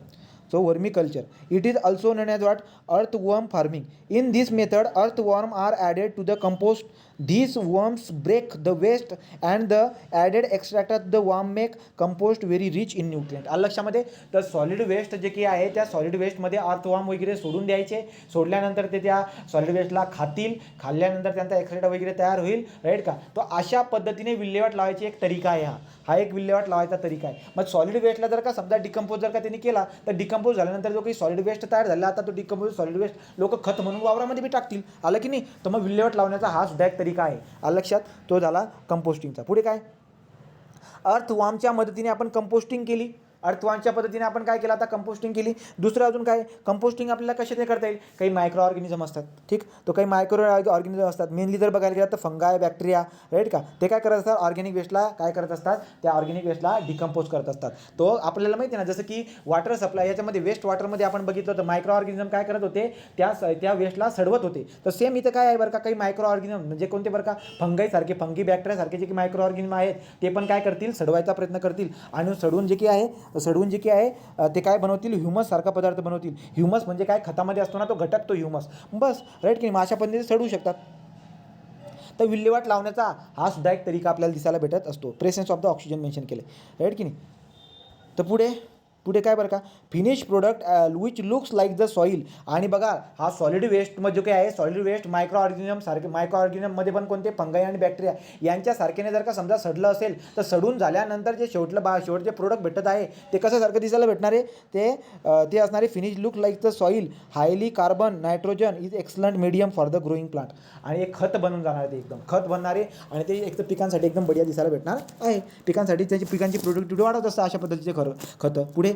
So vermiculture, it is also known as what, earthworm farming. In this method earthworm are added to the compost. These worms break the waste and the added extract of the worm make compost very rich in nutrient. आलं लक्षामध्ये. तर सॉलिड वेस्ट जे काही आहे त्या सॉलिड वेस्टमध्ये अर्थवर्म वगैरे सोडून द्यायचे. सोडल्यानंतर ते त्या सॉलिड वेस्टला खाल्ल्यानंतर त्यांचा एक्सक्रेट वगैरे तयार होईल, राईट का. तो अशा पद्धतीने विल्हेवाट लावायची एक तरीका आहे. हा एक विल्हेवाट लावायचा तरीका आहे. मग सॉलिड वेस्टला जर का समजा डिकम्पोज जर का त्यांनी केला, तर डिकम्पोज झाल्यानंतर जो काही सॉलिड वेस्ट तयार झाला, आता तो डिकम्पोज सॉलिड वेस्ट लोक खत म्हणून वावरामध्ये बी टाकतील. आलं की नाही. तर मग विल्हेवाट लावण्याचा हा सुद्धा एक तरीका आहे. आलं लक्षात. तो झाला कंपोस्टिंगचा. पुढे काय, अर्थवर्मच्या मदतीने आपण कंपोस्टिंग केली, अर्थवांच्या पद्धतीने आपण काय केलं आता कंपोस्टिंग केली. दुसरं अजून काय कंपोस्टिंग आपल्याला कशाने करता येईल, काही मायक्रो ऑर्गॅनिझम असतात. ठीक, तो काही मायक्रो ऑर्गॅनिझम असतात. मेनली जर बघायला गेलं तर फंगाय, बॅक्टेरिया, राईट का, ते काय करत असतात, ऑर्गॅनिक वेस्टला काय करत असतात, त्या ऑर्गॅनिक वेस्टला डिकम्पोज करत असतात. तो आपल्याला माहिती आहे ना, जसं की वॉटर सप्लाय याच्यामध्ये वेस्ट वॉटरमध्ये आपण बघितलं तर मायक्रो ऑर्गॅनिझम काय करत होते, त्या वेस्टला सडवत होते. तर सेम इथं काय आहे बरं का, काही मायक्रो ऑर्गॅनिझम म्हणजे कोणते बरं का, फंगाई फंगी बॅक्टेरियासारखे जे की मायक्रो ऑर्गॅनिझम आहेत ते पण काय करतील, सडवायचा प्रयत्न करतील आणि सडवून जे की आहे ते काय बनवतील, ह्युमस सारखा पदार्थ बनवतील. ह्युमस म्हणजे काय, खतामध्ये असतो ना तो घटक, तो ह्युमस, बस, राईट की नाही. अशा पद्धतीने सडवू शकतात. तर विल्हेवाट लावण्याचा हा सुद्धा एक तरीका आपल्याला दिसायला भेटत असतो. Presence of the oxygen mention केलं, राईट की नाही. तर पुढे काय बरं का, finish product which looks like the soil. आणि बघा हा सॉलिड वेस्टमध्ये जो काय आहे, सॉलिड वेस्ट मायक्रो ऑर्गॅनिझम सारखे, मायक्रो ऑर्गॅनिझममध्ये पण कोणते फंगाई आणि बॅक्टेरिया यांच्यासारखेने जर का समजा सडलं असेल तर सडून झाल्यानंतर जे शेवटचे प्रोडक्ट भेटत आहे ते कसं सारखं दिसायला भेटणार आहे, ते असणारे finish look like the soil, highly carbon nitrogen is excellent medium for the growing plant. आणि एक खत बनून जाणार, ते एकदम खत बनणारे आणि ते एक तर पिकांसाठी एकदम बढिया दिसायला भेटणार आहे. पिकांची प्रोडक्टिव्हिटी वाढवत असतं अशा पद्धतीचे खतं. पुढे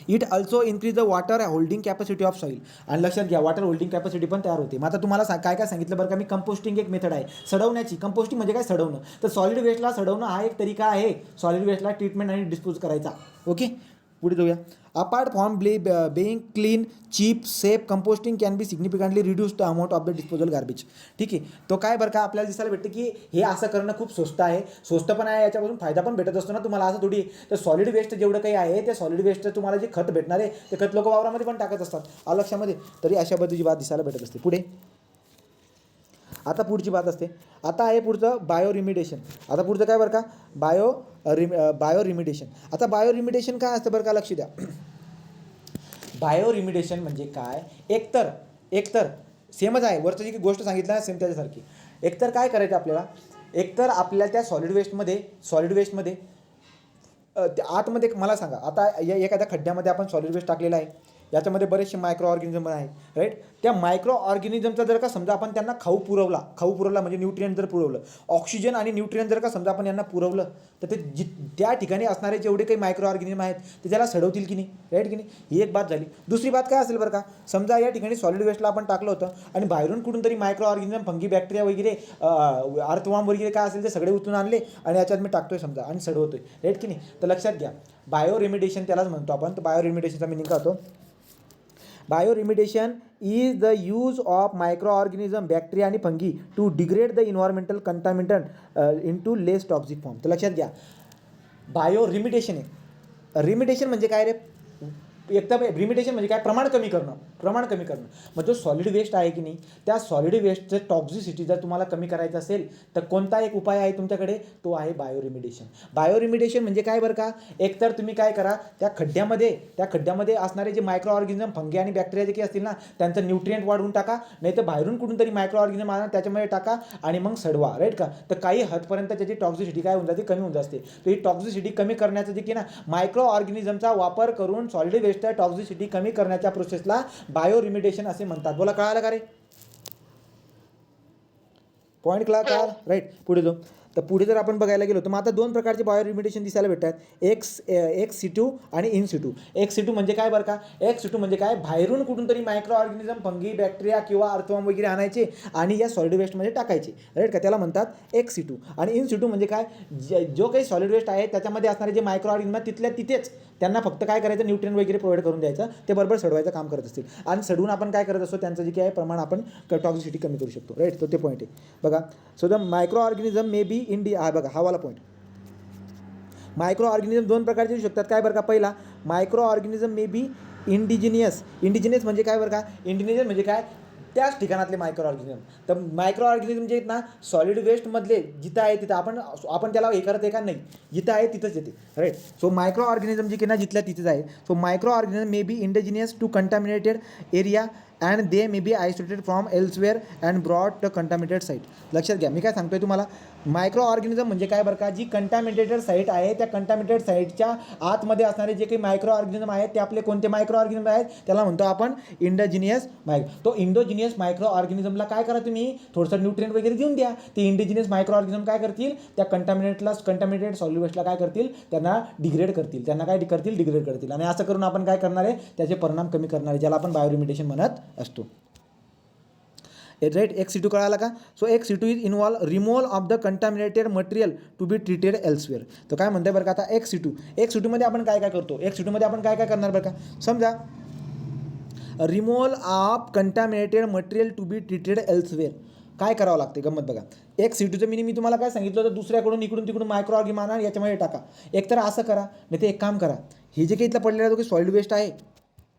it also increase the water holding capacity of soil. आणि लक्षात घ्या, वॉटर होल्डिंग कॅपॅसिटी पण तयार होते. मग आता तुम्हाला काय सांगितलं बरं का मी, कंपोस्टिंग एक मेथड आहे सडवण्याची. कंपोस्टिंग म्हणजे काय, सडवणं. तर सॉलिड वेस्टला सडवणं हा एक तरीका आहे सॉलिड वेस्टला ट्रीटमेंट आणि डिस्पोज करायचा. ओके, पुढे जाऊया. Apart from being clean, cheap, safe, composting can be significantly reduce the amount of the disposal garbage. ठीक आहे, तो काय बरं का आपल्याला दिसायला भेटतं की हे असं करणं खूप स्वस्त आहे, स्वस्त पण आहे, याच्यापासून फायदा पण भेटत असतो ना तुम्हाला, असं थोडी. तर सॉलिड वेस्ट जेवढं काही आहे ते सॉलिड वेस्टचं तुम्हाला जे खत भेटणार आहे ते खत लोक वावरामध्ये पण टाकत असतात लक्षामध्ये. तरी अशा पद्धतीची बात दिसायला भेटत असते. पुढे आता पुढची बात असते, आता आहे पुढचं बायोरिमिडेशन. आता पुढचं काय बरं का, बायोरिमिडेशन. आता बायोरिमिडेशन काय असतं बरं का, लक्ष द्या. बायोरिमिडेशन म्हणजे काय, एकतर सेमच आहे, वरचं जी गोष्ट सांगितलं ना सेम त्याच्यासारखी. एकतर काय करायचं आपल्याला, एकतर आपल्याला त्या सॉलिड वेस्टमध्ये आतमध्ये मला सांगा, आता एखाद्या खड्ड्यामध्ये आपण सॉलिड वेस्ट टाकलेला आहे, याच्यामध्ये बरेचसे मायक्रो ऑर्गॅनिझम आहे, राईट. त्या मायक्रो ऑर्गॅनिझमचा जर का समजा आपण त्यांना खाऊ पुरवला म्हणजे न्यूट्रिएंट जर पुरवलं, ऑक्सिजन आणि न्यूट्रिएंट जर का समजा आपण यांना पुरवलं, तर ते त्या ठिकाणी असणारे जेवढे काही मायक्रो ऑर्गॅनिझम आहेत ते त्याला सडवतील की नाही, राईट की नाही. ही एक बात झाली. दुसरी बात काय असेल बरं का, समजा या ठिकाणी सॉलिड वेस्टला आपण टाकलं होतं आणि बाहेरून कुठून तरी मायक्रो ऑर्गॅनिझम, फंगी, बॅक्टेरिया वगैरे, अर्थवॉर्म वगैरे काय असेल ते सगळे उचलून आणले आणि याच्यात मी टाकतोय समजा आणि सडवतोय, राईट की नाही. तर लक्षात घ्या, बायोरिमिडेशन त्यालाच म्हणतो आपण. तर बायोरिमिडेशनचा मिनिंग काय होतो, bioremediation is the use of microorganism, bacteria आणि fungi to degrade the environmental contaminant into less toxic form. तर लक्षात घ्या, बायोरिमिडेशन आहे. रिमिडेशन म्हणजे काय रे, एकतर रिमिडेशन म्हणजे काय, प्रमाण कमी करणं. मग जो सॉलिड वेस्ट आहे की नाही, त्या सॉलिड वेस्टचं टॉक्झिसिटी जर तुम्हाला कमी करायचं असेल तर कोणता एक उपाय आहे तुमच्याकडे, तो आहे बायोरिमिडेशन. बायोरिमिडेशन म्हणजे काय बरं का, एकतर तुम्ही काय करा, त्या खड्ड्यामध्ये असणारे जे मायक्रो ऑर्गॅनिझम, फंगी आणि बॅक्टेरिया जे काही असतील ना, त्यांचं न्यूट्रिएंट वाढवून टाका, नाही तर बाहेरून कुठून तरी मायक्रो ऑर्गॅनिझम आणा त्याच्यामध्ये टाका आणि मग सडवा, राईट का. तर काही हदपर्यंत त्याची टॉक्झिसिटी काय होऊन जाते, कमी होऊन जाते. तर ही टॉक्झिसिटी कमी करण्याचं जे की ना, मायक्रो ऑर्गॅनिझमचा वापर करून सॉलिड वेस्ट टॉक्झिसिटी कमी करण्याच्या प्रोसेसला बायोरिमिडेशन असे म्हणतात. बोला, कळालं का रे, पॉईंट कळाला, राईट. पुढे जाऊ. तर पुढे जर आपण बघायला गेलो तर मग आता दोन प्रकारचे बायोरिमिडेशन दिसायला भेटतात, एक्स सिटू आणि इन सिटू. एक्स सिटू म्हणजे काय बरं का, एक्स सिटू म्हणजे काय, बाहेरून कुठून तरी मायक्रो ऑर्गॅनिझम, फंगी, बॅक्टेरिया किंवा अर्थवॉर्म वगैरे आणायचे आणि या सॉलिड वेस्टमध्ये टाकायचे, राईट का, त्याला म्हणतात एक्स सिटू. आणि इन सिटू म्हणजे काय, जो काही सॉलिड वेस्ट आहे त्याच्यामध्ये असणारे जे मायक्रो ऑर्गॅनिझम तिथल्या तिथेच त्यांना फक्त काय करायचं, न्यूट्रिएंट वगैरे प्रोव्हाइड करून द्यायचं, ते बरोबर सडवायचं काम करत असतील. आणि सडवून आपण काय करत असतो, त्यांचं जे काय प्रमाण आपण टॉक्झिसिटी कमी करू शकतो, राईट. तो ते पॉईंट आहे बघा. So the micro organism may बी हा बघा, हा वाला पॉईंट. मायक्रो ऑर्गॅनिझम दोन प्रकारचे येऊ शकतात, काय बरं का, पहिला micro organism may be indigenous म्हणजे काय बरं का, इंडिजिनियस म्हणजे काय, त्याच ठिकाणातले मायक्रो ऑर्गॅनिझम. तर मायक्रो ऑर्गॅनिझम जे आहेत ना, सॉलिड वेस्टमधले जिथं आहे तिथं आपण त्याला हे करत आहे का, नाही, जिथं आहे तिथंच येते, राईट. सो मायक्रो ऑर्गॅनिझम जे की ना जिथल्या तिथेच आहे. So microorganism may be indigenous to contaminated area and they may be isolated from elsewhere and brought the contaminated site. लक्षात घ्या, मी काय सांगतोय तुम्हाला, मायक्रो ऑर्गॅनिझम म्हणजे काय बरं का, जी कंटामिनेटेड साईट आहे त्या कंटामिनेटेड साईटच्या आतमध्ये असणारे जे काही मायक्रो ऑर्गॅनिझम आहेत ते आपले कोणते मायक्रो ऑर्गॅनिझम आहेत, त्याला म्हणतो आपण इंडोजिनियस तो इंडोजिनियस मायक्रो ऑर्गॅनिझमला काय करा, तुम्ही थोडंसं न्यूट्रिएंट वगैरे देऊन द्या. ते इंडिजिनियस मायक्रो ऑर्गॅनिझम काय करतील, त्या कंटामिनेटेड सॉलिड वेस्टला काय करतील, त्यांना डिग्रेड करतील, त्यांना काय करतील, डिग्रेड करतील. आणि असं करून आपण काय करणार आहे, त्याचे परिणाम कमी करणार आहे, ज्याला आपण बायोरिमिडिएशन म्हणत असतो. राईट, XC2 कळाला का. So XC2 is involve removal of the contaminated material to be treated elsewhere. तर काय म्हणताय बरं का आता XC2 मध्ये आपण काय काय करतो, XC2 मध्ये आपण काय काय करणार बरं का, समजा removal of contaminated material to be treated elsewhere. काय करावं लागते, गंमत बघा. XC2चं मी तुम्हाला काय सांगितलं होतं, दुसऱ्याकडून इकडून तिकडून मायक्रो ऑर्गॅनिझम आणा याच्यामध्ये टाका. एकतर असं करा, नाही ते एक काम करा, हे जे काही इथलं पडलेला जो काही सॉलिड वेस्ट आहे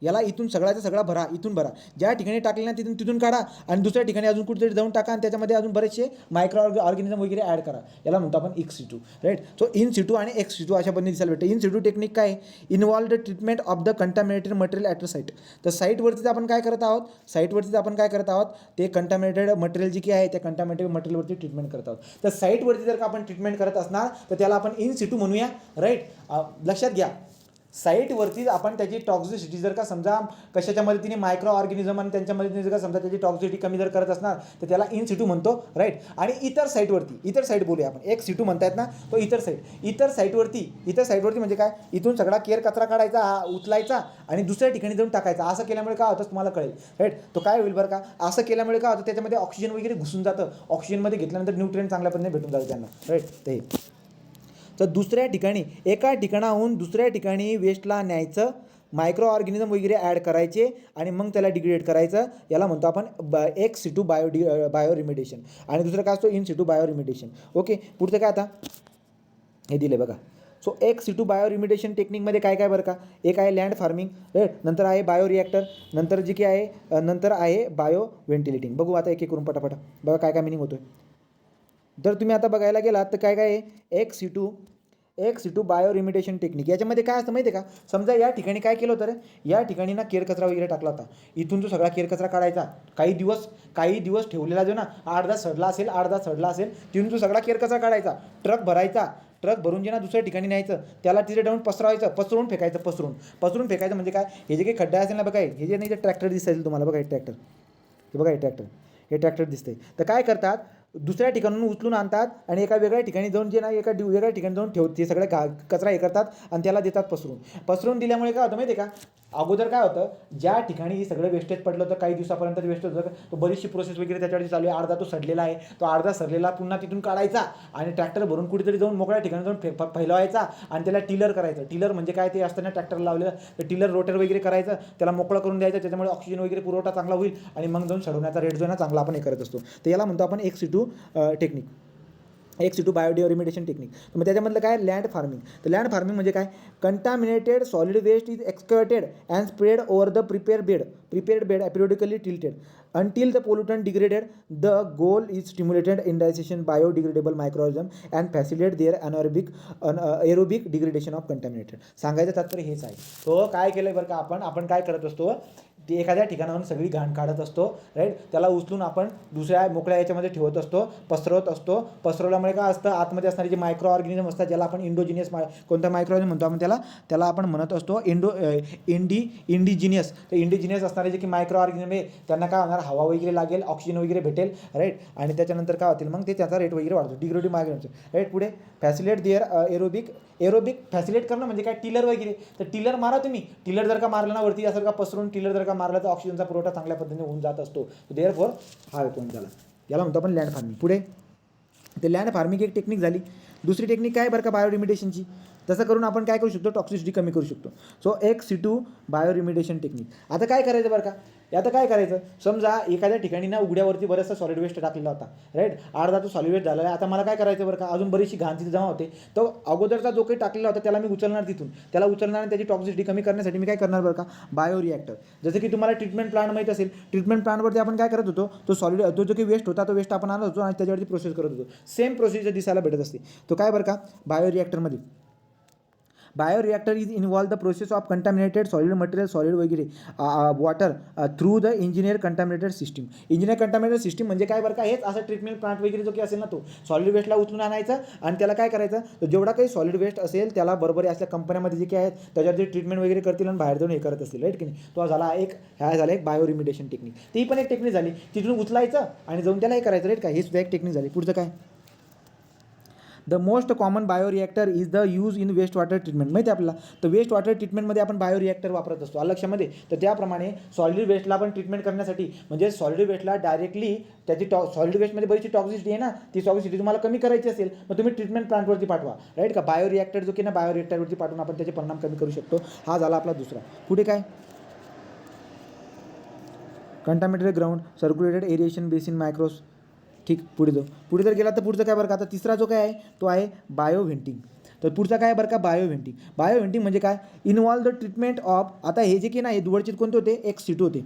याला इथून सगळ्याचा सगळा भरा, इथून भरा, ज्या ठिकाणी टाकले ना तिथून काढा आणि दुसऱ्या ठिकाणी अजून कुठेतरी जाऊन टाका आणि त्याच्यामध्ये अजून बरेचसे मायक्रो ऑर्गॅनिझम वगैरे ॲड करा. याला म्हणतो आपण XC2. Right, so in Situ आणि XC2 अशा पद्धतीने दिसायला भेटते. इन सिटू टेक्निक काय, involve the treatment of the contaminated material at a site. तर साईटवरतीच आपण काय करत आहोत, ते कंटामिनेटेड मटेरियल जी काही आहे त्या कंटामिनेटेड मटेरियलवरती ट्रीटमेंट करत आहोत. तर साईटवरती जर का आपण ट्रीटमेंट करत असणार तर त्याला आपण इन सिटू म्हणूया. राईट, लक्षात घ्या, साईटवरतीच आपण त्याची टॉक्झिसिटी जर का समजा कशाच्या मदतीने मायक्रो ऑर्गॅनिझम आणि त्यांच्या मदतीने जर का समजा त्याची टॉक्झिसिटी कमी जर करत असणार तर त्याला इन सिटू म्हणतो. राईट, आणि इतर साईट बोलूया आपण, XC2 म्हणतायत ना, तो इतर साईटवरती म्हणजे काय, इथून सगळा केर कचरा काढायचा, उचलायचा आणि दुसऱ्या ठिकाणी जाऊन टाकायचा. असं केल्यामुळे काय होतं तुम्हाला कळेल. राईट, तो काय होईल बरं का, असं केल्यामुळे काय होतं, त्याच्यामध्ये ऑक्सिजन वगैरे घुसून जातं, ऑक्सिजनमध्ये घेतल्यानंतर न्यूट्रिएंट चांगल्या पद्धतीने भेटून जातं त्यांना. राईट, ते तर दुसऱ्या ठिकाणी एका ठिकाणाहून दुसऱ्या ठिकाणी वेस्टला न्यायचं, मायक्रो ऑर्गॅनिझम वगैरे ॲड करायचे आणि मग त्याला डिग्रेड करायचं, याला म्हणतो आपण XC2 बायोरिमिडिएशन. आणि दुसरं काय असतो, इन सिटू बायोरिमिडिएशन. ओके, पुढचं काय आता हे दिले बघा. सो XC2 बायोरिमिडिएशन टेक्निकमध्ये काय काय बरं का, एक आहे लँड फार्मिंग, नंतर आहे बायोरिॲक्टर, नंतर जे काही आहे नंतर आहे बायो व्हेंटिलेटिंग. बघू आता एक एक करून पटापट बघा काय काय मिनिंग होतोय. जर तुम्ही आता बघायला गेलात तर काय काय आहे, XC2 बायोरिमिडिएशन टेक्निक. याच्यामध्ये काय असतं माहिती आहे का, समजा या ठिकाणी काय केलं होतं रे, या ठिकाणी ना केर कचरा वगैरे टाकला होता, इथून जो सगळा केर कचरा काढायचा, काही दिवस ठेवलेला जो ना, अर्धा सडला असेल, तिथून जो सगळा केर कचरा काढायचा, ट्रक भरून जे ना दुसऱ्या ठिकाणी न्यायचं, त्याला तिथे जाऊन पसरवून फेकायचं म्हणजे काय, हे जे काही खड्डा असेल ना बघा, हे जे नाही ते ट्रॅक्टर दिसेल तुम्हाला बघा, हे ट्रॅक्टर दिसतंय. तर काय करतात, दुसऱ्या ठिकाणून उचलून आणतात आणि एका वेगळ्या ठिकाणी जाऊन जे ना वेगळ्या ठिकाणी जाऊन ते सगळे कचरा हे करतात आणि त्याला देतात पसरून दिल्यामुळे काय होतं माहिती आहे का, अगोदर काय होतं, ज्या ठिकाणी हे सगळं वेस्टेज पडलं होतं काही दिवसापर्यंत वेस्टेज होतं, तो बरीचशी प्रोसेस वगैरे त्याच्यावरती चालू आहे. अर्धा तो सडलेला आहे, तो अर्धा सडलेला पुन्हा तिथून काढायचा आणि ट्रॅक्टर भरून कुठेतरी जाऊन मोकळ्या ठिकाणी जाऊन फैलवायचा आणि त्याला टिलर करायचं. टिलर म्हणजे काय, ते असताना ट्रॅक्टर लावलेलं तर टिलर रोटर वगैरे करायचं, त्याला मोकळं करून द्यायचं, त्याच्यामुळे ऑक्सिजन वगैरे पुरवठा चांगला होईल आणि मग जाऊन सडवण्याचा रेट जो ना चांगला आपण हे करत असतो. तर याला म्हणतो आपण XC2 technique, XC2 bioremediation technique. तर मग त्याच्यामधलं काय, लँड फार्मिंग. तर लँड फार्मिंग म्हणजे काय, contaminated solid waste is excavated and spread over the prepared bed periodically tilted until the pollutant degraded. The goal is stimulated indigestion biodegradable microorganism and facilitate their aerobic degradation of contaminated. सांगायचं तात्पर्य हेच आहे. तो काय केलंय बरं का, आपण काय करत असतो, ते एखाद्या ठिकाणावरून सगळी घाण काढत असतो. राईट, त्याला उचलून आपण दुसऱ्या मोकळ्या याच्यामध्ये ठेवत असतो, पसरवल्यामुळे काय असतं, आतमध्ये असणारे जे मायक्रो ऑर्गॅनिझम असतात, ज्याला आपण इंडोजिनियस कोणता मायक्रो ऑर्गॅनिझम म्हणतो आपण त्याला आपण म्हणत असतो इंडिजिनियस. तर इंडिजिनियस असणारे जे की मायक्रो ऑर्गॅनिझम आहे त्यांना काय होणार, हवा वगैरे लागेल, ऑक्सिजन वगैरे भेटेल. राईट, आणि त्याच्यानंतर काय होतील, मग ते त्याचा रेट वगैरे वाढतो, डिग्रेडिव्ह मायग्रेनचं. राईट, पुढे फॅसिलेट देअर एरोबिक फॅसिलेट करणं म्हणजे काय, टिलर वगैरे. तर टिलर मारा तुम्ही, टिलर जर का मारलं ना वरती असं का पसरून टिलर जर का मारला तर ऑक्सिजनचा पुरवठा चांगल्या पद्धतीने होऊन जात असतो. देअर फॉर हा पॉईंट याला म्हणतो आपण लँड फार्मिंग. पुढे ते लँड फार्मिंग एक टेक्निक झाली. दुसरी टेक्निक काय बरं का, बायोरिमिडिएशनची. तसं करून आपण काय करू शकतो, टॉक्सिसिटी कमी करू शकतो. So XC2 bioremediation technique. आता काय करायचं बरं का, आता काय करायचं, समजा एखाद्या ठिकाणी ना उघड्यावरती बराचसा सॉलिड वेस्ट टाकलेला होता. राईट, अर्धा तो सॉलिड वेस्ट झालेला आहे. आता मला काय करायचं बरं का, अजून बरीचशी घाण तिथे जमा होते, तर अगोदरचा जो काही टाकलेला होता त्याला मी उचलणार आणि त्याची टॉक्सिसिटी कमी करण्यासाठी मी काय करणार बरं का, बायोरिॲक्टर. जसं की तुम्हाला ट्रीटमेंट प्लांट माहीत असेल, ट्रीटमेंट प्लांटवरती आपण काय करत होतो, तो जो काही वेस्ट होता तो वेस्ट आपण आणत होतो आणि त्याच्यावरती प्रोसेस करत होतो. सेम प्रोसिजर दिसायला भेटत असते. तो काय बरं का, bioreactor is involve the process of contaminated solid material solid वगैरे water through the engineer contaminated system. Engineer contaminated system म्हणजे काय बरं का, हेच असं ट्रीटमेंट प्लांट वगैरे जो काही असेल ना, तो सॉलिड वेस्टला उचलून आणायचं आणि त्याला काय करायचं, तर जेवढा काही सॉलिड वेस्ट असेल त्याला बरोबर असल्या कंपन्यामध्ये जे काही आहेत त्याच्यावर जे ट्रीटमेंट वगैरे करतील आणि बाहेर जाऊन हे करत असतील, राईट की नाही. तो झाला एक बायो रिमिडिएशन टेक्निक. ती पण एक टेक्निक झाली, तिथून उचलायचं आणि जाऊन त्याला हे करायचं, राईट का. हे सुद्धा एक टेक्निक झाली. पुढचं काय, the most common bioreactor is the use in waste water treatment. माहिती आहे आपल्याला, तर वेस्ट वॉटर ट्रीटमेंटमध्ये आपण बायोरिॲक्टर वापरत असतो, लक्षामध्ये. तर त्याप्रमाणे सॉलिड वेस्टला आपण ट्रीटमेंट करण्यासाठी, म्हणजे सॉलिड वेस्टला डायरेक्टली त्याची सॉलिड वेस्टमध्ये बरीचशी टॉक्सिसिटी आहे ना, ती टॉक्सिसिटी तुम्हाला कमी करायची असेल मग तुम्ही ट्रीटमेंट प्लांटवरती पाठवा, राईट का. बायोरिॲक्टर जो की ना, बायोरिॲक्टरवरती पाठवून आपण त्याचे परिणाम कमी करू शकतो. हा झाला आपला दुसरा. पुढे काय, contaminated ground circulated aeration basin micros. ठीक, पुढे जाऊ. पुढे जर गेला तर पुढचं काय बरं का, आता तिसरा जो काय आहे तो आहे बायो व्हेंटिंग. तर पुढचा काय बरं का, बायो व्हेंटिंग. बायो व्हेंटिंग म्हणजे काय, इन्व्हॉल्व द ट्रीटमेंट ऑफ, आता हे जे की ना, हे दुवडचित कोणते होते, X-CO2 होते.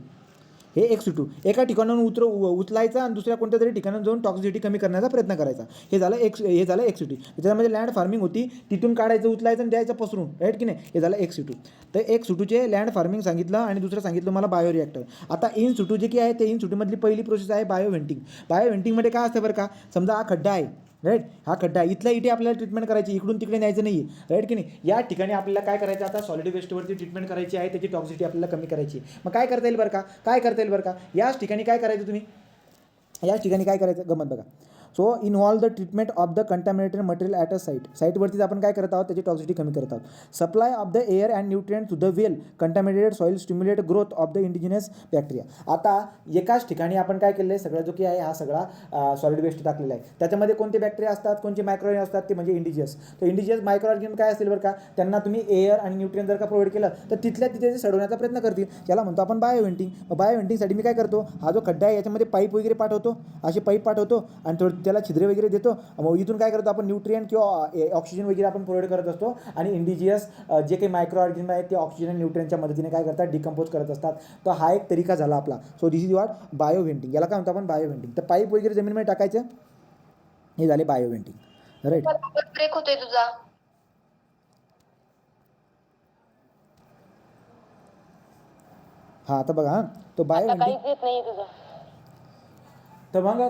हे X-CO2 एका ठिकाणाहून उचलायचा आणि दुसऱ्या कोणत्या तरी ठिकाणाहून जाऊन टॉक्सिसिटी कमी करण्याचा प्रयत्न करायचा. हे झालं X-CO2. त्याच्यामध्ये लँड फार्मिंग होती, तिथून काढायचं, उचलायचं आणि द्यायचं पसरून, राईट की नाही. हे झालं X-CO2. तर X-CO2चे लँड फार्मिंग सांगितलं आणि दुसरं सांगितलं मला बायोरिॲक्टर. आता In-situ जे की आहे ते In-situ पहिली प्रोसेस आहे बायो व्हेंटिंग. बायो व्हेंटिंगमध्ये काय असतं बरं का, समजा हा खड्डा आहे, राईट. हा खड्डा इथल्या इथे आपल्याला ट्रीटमेंट करायची, इकडून तिकडे न्यायचं नाही आहे, राईट की नाही. या ठिकाणी आपल्याला काय करायचं, आता सॉलिड वेस्टवरती ट्रीटमेंट करायची आहे, त्याची टॉक्सिसिटी आपल्याला कमी करायची. मग काय करता येईल बरं का, याच ठिकाणी काय करायचं तुम्ही, याच ठिकाणी काय करायचं, गमत बघा. So involve the treatment of the contaminated material at a साईटवरतीच आपण काय करत आहोत, त्याची टॉक्सिसिटी कमी करत आहोत. Supply of the air and nutrient to the well contaminated soil stimulate growth of the indigenous bacteria. आता एकाच ठिकाणी आपण काय केलं आहे, सगळं जो की आहे हा सगळा सॉलिड वेस्ट टाकलेला आहे. त्याच्यामध्ये कोणते बॅक्टेरिया असतात, कोणते मायक्रो असतात, ते म्हणजे इंडिजियस. तर इंडिजियस मायक्रो ऑर्गॅनिझम काय असेल बरं का, त्यांना तुम्ही एअर आणि न्यूट्रिएंट जर का प्रोव्हाइड केलं तर तिथल्या तिथे ते सडवण्याचा प्रयत्न करतील. याला म्हणतो आपण बायो व्हेंटिंग. बायो व्हेंटिंगसाठी मी काय करतो, हा जो खड्डा आहे याच्यामध्ये पाईप वगैरे पाठवतो, असे पाईप पाठवतो आणि थोडं त्याला छिद्रे वगैरे देतो. मग इथून काय करतो आपण, न्यूट्रिएंट किंवा ऑक्सिजन वगैरे आपण प्रोव्हाइड करत असतो आणि इंडिजियस जे काही मायक्रो ऑर्गॅनिझम आहेत ते ऑक्सिजन आणि न्यूट्रिएंटच्या मदतीने काय करतात, डिकम्पोज करत असतात. तर हा एक तरीका झाला आपला. So this is what bio venting. याला काय म्हणतो आपण, बायो व्हेंटिंग. तर पाईप वगैरे जमिनीमध्ये टाकायचं, हे झाले बायो व्हेंटिंग, राईट. ब्रेक होतोय तुझा. हां, आता बघा, तो बायो व्हेंटिंग. काहीच येत नाही तुझं. तर मग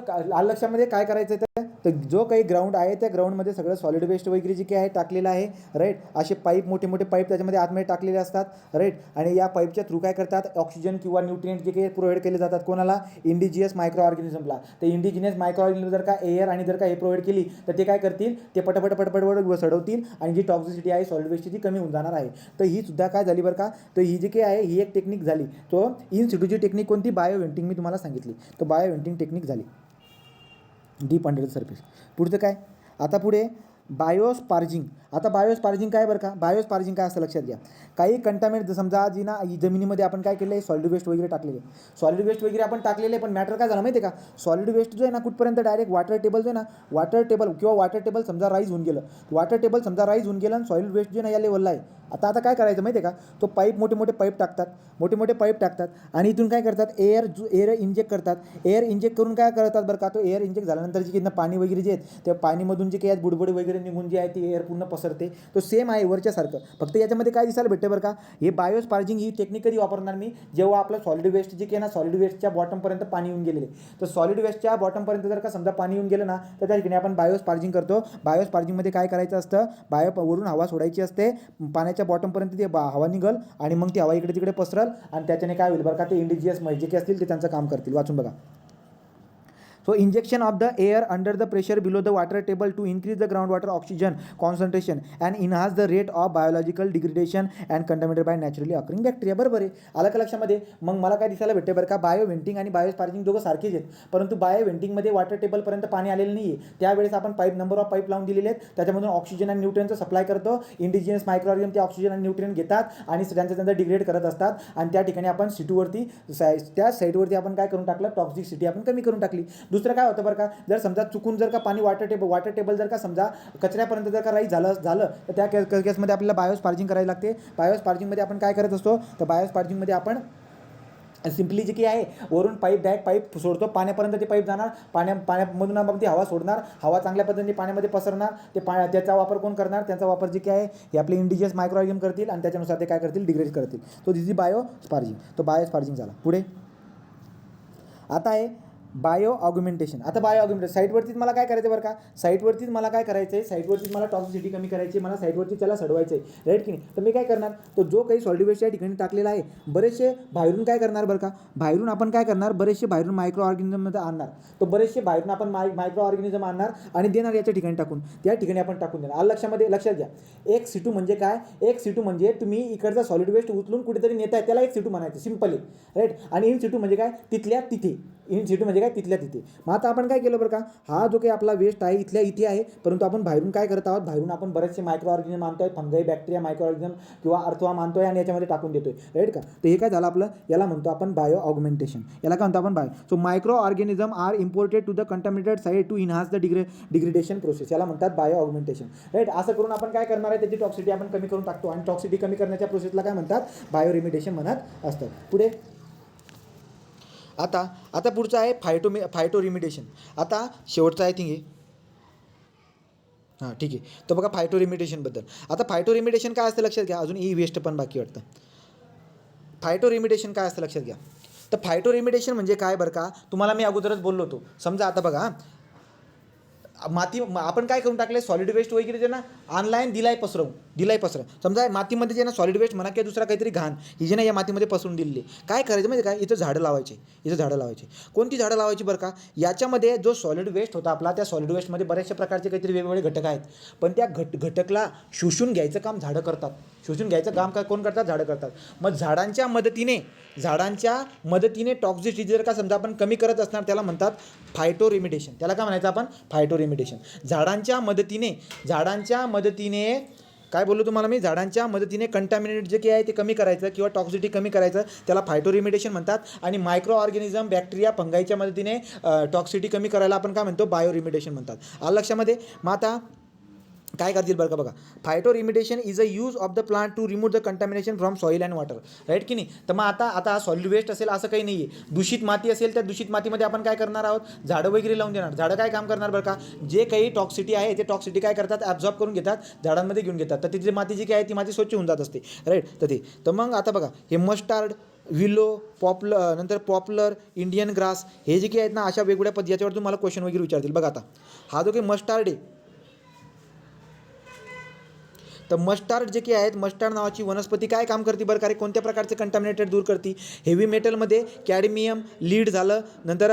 लक्षामध्ये काय करायचं आहे, तर जो काही ग्राउंड आहे त्या ग्राउंडमध्ये सगळं सॉलिड वेस्ट वगैरे जे काही आहे टाकलेलं आहे, राईट. असे पाईप, मोठे मोठे पाईप त्याच्यामध्ये आतमध्ये टाकलेले असतात, राईट. आणि या पाईपच्या थ्रू काय करतात, ऑक्सिजन किंवा न्यूट्रिएंट जे काही प्रोव्हाइड केले जातात कोणाला, इंडिजियस मायक्रो ऑर्गॅनिझमला. तर इंडिजिनियस मायक्रो ऑर्गॅनिझम जर का एअर आणि जर का हे प्रोव्हाइड केली तर ते काय करतील, ते पटपट सडवतील आणि जी टॉक्सिसिटी आहे सॉलिड वेस्टची ती कमी होऊन जाणार आहे. तर ही सुद्धा काय झाली बरं का, तर ही जी काही आहे ही एक टेक्निक झाली. तो In-situ टेक्निक कोणती, बायो व्हेंटिंग मी तुम्हाला सांगितली. तर बायो व्हेंटिंग टेक्निक झाली, डीप अंडर द सरफेस. पुढचं काय, आता पुढे बायोस्पार्जिंग. आता बायोस्पार्जिंग काय बरं का, बायोस्पार्जिंग काय असतं लक्षात घ्या. काही कंटामिनेट समजा जी ना जमिनीमध्ये आपण काय केलं आहे, सॉलिड वेस्ट वगैरे टाकलेले. सॉलिड वेस्ट वगैरे आपण टाकलेले आहे, पण मॅटर काय झालं माहिती आहे का, सॉलिड वेस्ट जो आहे ना कुठपर्यंत, डायरेक्ट वॉटर टेबल जो आहे ना, वॉटर टेबल समजा राईज होऊन गेलं, आणि सॉलिड वेस्ट जे ना या लेवलला आहे. आता काय करायचं माहिती आहे का, तो पाईप मोठे मोठे पाईप टाकतात आणि इथून काय करतात, एअर इंजेक्ट करतात. एअर इंजेक्ट करून काय करतात बरं का, तो एअर इंजेक्ट झाल्यानंतर जे की पाणी वगैरे जे आहेत त्या पाणीमधून जे काही आहेत बुडबुड वगैरे निघून जे आहे ती एअर पूर्ण पसरते. तो सेम आहे वरच्यासारखं, फक्त याच्यामध्ये काय दिसायला भेटते बरं का, हे बायोस्पार्जिंग ही टेक्निक कधी वापरणार मी, जेव्हा आपलं सॉलिड वेस्ट जे की ना, सॉलिड वेस्टच्या बॉटमपर्यंत पाणी येऊन गेलेले. तर सॉलिड वेस्टच्या बॉटमपर्यंत जर का समजा पाणी येऊन गेलं ना, तर त्या ठिकाणी आपण बायोस्पार्जिंग करतो. बायोस्पार्जिंगमध्ये काय करायचं असतं, वरून हवा सोडायची असते, पाण्याच्या बॉटमपर्यंत ती हवा निघल आणि मग ती हवा इकडे तिकडे पसरल आणि त्याच्याने काय होईल बरं का, ते इंडिजियस जे काही असतील ते त्यांचं काम करतील. वाचून बघा. So injection of the air under the pressure below the water table to increase the groundwater oxygen concentration and enhance the rate of biological degradation and contaminated by naturally occurring bacteria. बरोबर आहे, आलं का लक्षामध्ये. मग मला काय दिसायला भेटते बरं का, बायो व्हेंटिंग आणि बायोस्पार्जिंग दोघं सारखेच आहेत, परंतु बायो व्हेंटिंगमध्ये वॉटर टेबलपर्यंत पाणी आलेलं नाही आहे. त्यावेळेस आपण नंबर ऑफ पाईप लावून दिलेले आहेत, त्याच्यामधून ऑक्सिजन आणि न्यूट्रिएंटचं सप्लाय करतो. इंडिजिनस मायक्रो ऑर्गॅनिझम ते ऑक्सिजन आणि न्यूट्रिएंट घेतात आणि त्यांचं डिग्रेड करत असतात आणि त्या ठिकाणी आपण त्या साईटवरती आपण काय करून टाकलं, टॉक्सिसिटी आपण कमी करून टाकली. दुसरं काय होतं बरं का, जर समजा चुकून जर का पाणी वॉटर टेबल जर का समजा कचऱ्यापर्यंत जर का राईज झालं तर त्या केसमध्ये आपल्याला बायोस्पार्जिंग करायला लागते. बायोस्पार्जिंगमध्ये आपण काय करत असतो, तर बायोस्पार्जिंगमध्ये आपण सिम्पली जे की आहे वरून पाईप डायरेक्ट पाईप सोडतो पाण्यापर्यंत ते पाईप जाणार पाण्यामधून मग ती हवा सोडणार हवा चांगल्या पद्धतीने पाण्यामध्ये पसरणार ते त्याचा वापर कोण करणार त्याचा वापर जे काय आहे हे आपले इंडिजियस मायक्रो ऑर्गॅनिझम करतील आणि त्याच्यानुसार ते काय करतील डिग्रेड करतील. तो दिस इज बायो स्पार्जिंग. तो बायो स्पार्जिंग झाला. पुढे आता आहे बायो ऑग्युमेंटेशन. आता बायो ऑग्युमेंटेशन साईटवरतीच मला काय करायचं बरं का साईटवरतीच मला काय करायचं आहे साईटवरतीच मला टॉक्सिसिटी कमी करायची मला साईटवरतीच त्याला सडवायचं आहे राईट की नाही. तर मी काय करणार तो जो काही सॉलिड वेस्ट या ठिकाणी टाकलेला आहे बरेचसे बाहेरून काय करणार बरं का बाहेरून आपण काय करणार बरेचसे बाहेरून मायक्रो ऑर्गॅनिझममध्ये आणणार. तो बरेचसे बाहेरून आपण मायक्रो ऑर्गॅनिझम आणणार आणि देणार याच्या ठिकाणी टाकून त्या ठिकाणी आपण टाकून देणार. लक्षात घ्या एक C2 म्हणजे काय एक C2 म्हणजे तुम्ही इकडचा सॉलिड वेस्ट उचलून कुठेतरी नेताय त्याला एक C2 म्हणायचं सिम्पली राईट. आणि इन C2 म्हणजे काय तिथल्या तिथे इन C2 म्हणजे काय तिथल्या तिथे. मग आता आपण काय केलं बरं का हा जो काही आपला वेस्ट आहे इथल्या इथे आहे परंतु आपण बाहेरून काय करत आहोत बाहेरून आपण बरेचसे मायक्रो ऑर्गॅनिझम आणतोय फंगाई बॅक्टेरिया मायक्रो ऑर्गॅनिझम किंवा अर्थवा मानतोय आणि याच्यामध्ये टाकून देतोय राईट का. तर हे काय झालं आपलं याला म्हणतो आपण बायो ऑग्युमेंटेशन. याला काय म्हणतो आपण bio. So microorganism are imported to the contaminated site to enhance the degradation process. याला म्हणतात बायो ऑग्युमेंटेशन राईट. असं करून आपण काय करणार आहे त्याची टॉक्सिटी आपण कमी करून टाकतो आणि टॉक्सिटी कमी करण्याच्या प्रोसेसला काय म्हणतात बायो रिमिडिएशन म्हणत असतात. पुढे आता पुढचं आहे फायटो रिमिडिएशन. आता शेवटचं आय थिंक आहे हां ठीक आहे. तर बघा फायटो रिमिडिएशनबद्दल. आता फायटो रिमिडिएशन काय असतं लक्षात घ्या. अजून वेस्ट पण बाकी वाटतं. फायटो रिमिडिएशन काय असतं लक्षात घ्या. तर फायटो रिमिडिएशन म्हणजे काय बरं का तुम्हाला मी अगोदरच बोललो होतो. समजा आता बघा माती आपण काय करून टाकले सॉलिड वेस्ट वगैरे जे ना ऑनलाईन दिलाय पसरवून समजा मातीमध्ये जे ना सॉलिड वेस्ट म्हणा किंवा दुसरा काहीतरी घाण ही जे ना या मातीमध्ये पसरून दिलेली. काय करायचं म्हणजे काय इथं झाडं लावायची. कोणती झाडं लावायची बरं का याच्यामध्ये जो सॉलिड वेस्ट होता आपला त्या सॉलिड वेस्टमध्ये बऱ्याचशा प्रकारचे काहीतरी वेगवेगळे घटक आहेत पण त्या घटकला शोषून घ्यायचं काम झाडं करतात. कोण करतात झाडं करतात. मग झाडांच्या मदतीने टॉक्सिसिटी जर का समजा आपण कमी करत असणार त्याला म्हणतात फायटो रिमिडिएशन. त्याला काय म्हणायचं आपण फायटो रिमिडिएशन. झाडांच्या मदतीने काय बोललो तुम्हाला मी झाडांच्या मदतीने कंटॅमिनेट जे काही आहे ते कमी करायचं किंवा टॉक्सिसिटी कमी करायचं त्याला फायटो रिमिडिएशन म्हणतात. आणि मायक्रो ऑर्गॅनिझम बॅक्टेरिया फंगाईच्या मदतीने टॉक्सिसिटी कमी करायला आपण काय म्हणतो बायो रिमिडिएशन म्हणतात. आलं लक्षामध्ये. मग आता काय करतील बरं का बघा phytoremediation is a use of the plant to remove the contamination from soil and water right की नाही. तर मग आता सॉलिड वेस्ट असेल असं काही नाही आहे. दूषित माती असेल त्या दूषित मातीमध्ये आपण काय करणार आहोत झाडं वगैरे लावून देणार. झाडं काय काम करणार बरं का जे काही टॉक्सिटी आहे ते टॉक्सिटी काय करतात ॲब्झॉर्ब करून घेतात झाडांमध्ये घेऊन घेतात. तर तिची माती जी काय आहे ती माती स्वच्छ होऊन जात असते राईट. तर मग आता बघा हे मस्टार्ड विलो पॉप्युलर इंडियन ग्रास हे जे काही आहेत ना अशा वेगवेगळ्या पद्धती याच्यावर तुम्हाला क्वेश्चन वगैरे विचारतील. बघा आता हा जो काही मस्टार्ड आहे तर मस्टार्ड जे काही आहेत मस्टार्ड नावाची वनस्पती काय काम करते बरं का रे कोणत्या प्रकारचे कंटॅमिनेटेड दूर करते. हेवी मेटलमध्ये कॅडमियम लीड झालं नंतर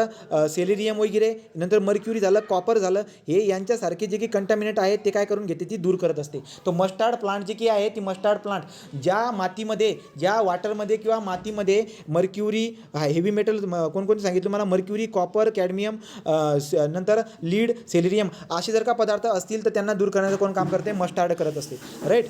सेलेरियम वगैरे नंतर मर्क्युरी झालं कॉपर झालं हे यांच्यासारखे जे काही कंटॅमिनेट आहेत ते काय करून घेते ती दूर करत असते. तो मस्टार्ड प्लांट जे काही आहे ती मस्टार्ड प्लांट ज्या मातीमध्ये ज्या वॉटरमध्ये किंवा मातीमध्ये मर्क्युरी हेवी मेटल कोणकोणते सांगितलं मला मर्क्युरी कॉपर कॅडमियम नंतर लीड सेलेरियम असे जर का पदार्थ असतील तर त्यांना दूर करण्याचं कोण काम करते मस्टार्ड करत असते राईट.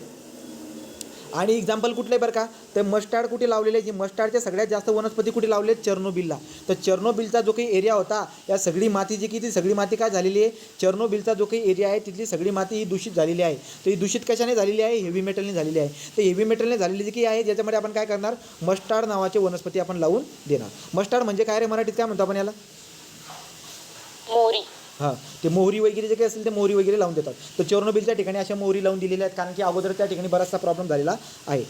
आणि एक्झाम्पल कुठले बरं का तर मस्टार्ड कुठे लावलेले जे मस्टार्डच्या सगळ्यात जास्त वनस्पती कुठे लावले चेर्नोबिलला. तर चेर्नोबिलचा जो काही एरिया होता या सगळी माती जी की ती सगळी माती काय झालेली आहे चेर्नोबिलचा जो काही एरिया आहे तिथली सगळी माती ही दूषित झालेली आहे. तर ही दूषित कशाने झालेली आहे हेवी मेटलने झालेली आहे. तर हेवी मेटलने झालेली जी काही आहे ज्याच्यामध्ये आपण काय करणार मस्टार्ड नावाचे वनस्पती आपण लावून देणार. मस्टार्ड म्हणजे काय रे मराठीत काय म्हणतो आपण याला मोहरी. हां ते मोहरी वगैरे जे काही असेल ते मोहरी वगैरे लावून देतात. तर चेर्नोबिलच्या ठिकाणी अशा मोहरी लावून दिलेल्या आहेत कारण की अगोदर त्या ठिकाणी बराचसा प्रॉब्लेम झालेला आहे.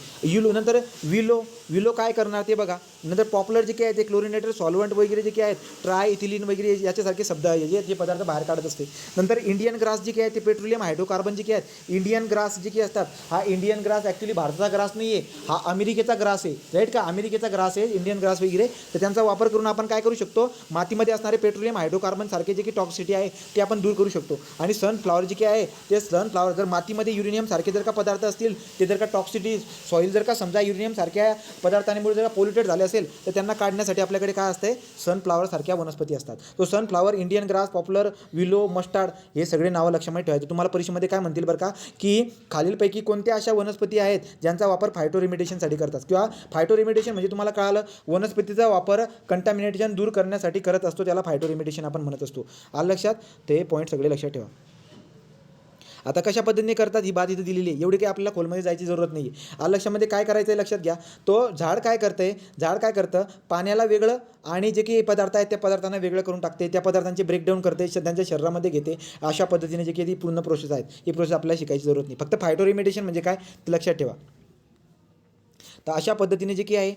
नंतर विलो काय करणार ते बघा. नंतर पॉप्युलर जे काही आहे ते क्लोरिनेटेड सॉल्वंट वगैरे जे काही आहेत ट्राय इथिलीन वगैरे याच्यासारखे शब्द आहे जे पदार्थ बाहेर काढत असते. नंतर इंडियन ग्रास जे काही आहे ते पेट्रोलियम हायड्रोकार्बन जे काही आहेत इंडियन ग्रास जे काही असतात हा इंडियन ग्रास ॲक्च्युली भारताचा ग्रास नाही आहे हा अमेरिकेचा ग्रास आहे राईट का अमेरिकेचा ग्रास आहे इंडियन ग्रास वगैरे. तर त्यांचा वापर करून आपण काय करू शकतो मातीमध्ये असणारे पेट्रोलियम हायड्रोकार्बन सारखे जे काही टॉक्सिटी आहे ते आपण दूर करू शकतो. आणि सनफ्लॉवर जे काही आहे ते सनफ्लॉवर जर मातीमध्ये युरेनियम सारखे जर का पदार्थ असतील ते जर का टॉक्सिटी सॉईल जर का समजा युरेनियम सारख्या पदार्थांमुळे जर का पोल्युटेड झाले असेल तर त्यांना काढण्यासाठी आपल्याकडे काय असते सनफ्लॉवर सारख्या वनस्पती असतात. तो सनफ्लॉवर इंडियन ग्रास पॉप्युलर विलो मस्टार्ड हे सगळे नावं लक्षामध्ये ठेवायचे. तुम्हाला परीक्षेमध्ये काय म्हणतील बरं का की खालीलपैकी कोणत्या अशा वनस्पती आहेत ज्यांचा वापर फायटो रिमिडिएशनसाठी करतात किंवा फायटो रिमिडिएशन म्हणजे तुम्हाला कळालं वनस्पतीचा वापर कंटॅमिनेशन दूर करण्यासाठी करत असतो त्याला फायटो रिमिडिएशन आपण म्हणत असतो. आलं लक्षात ते पॉईंट सगळे लक्षात ठेवा. आता कशा पद्धतीने करतात ही बात इथं दिलेली आहे, एवढी काही आपल्याला खोलमध्ये जायची जरूरत नाही आहे. लक्षामध्ये काय करायचं आहे लक्षात घ्या. तो झाड काय करतं पाण्याला वेगळं आणि जे काही पदार्थ आहेत त्या पदार्थांना वेगळं करून टाकते, त्या पदार्थांचे ब्रेकडाऊन करते, त्यांच्या शरीरामध्ये घेते. अशा पद्धतीने जे काही ती पूर्ण प्रोसेस आहेत ही प्रोसेस आपल्याला शिकायची जरूरत नाही. फक्त फायटोरिमेडिएशन म्हणजे काय ते लक्षात ठेवा. तर अशा पद्धतीने जे काही आहे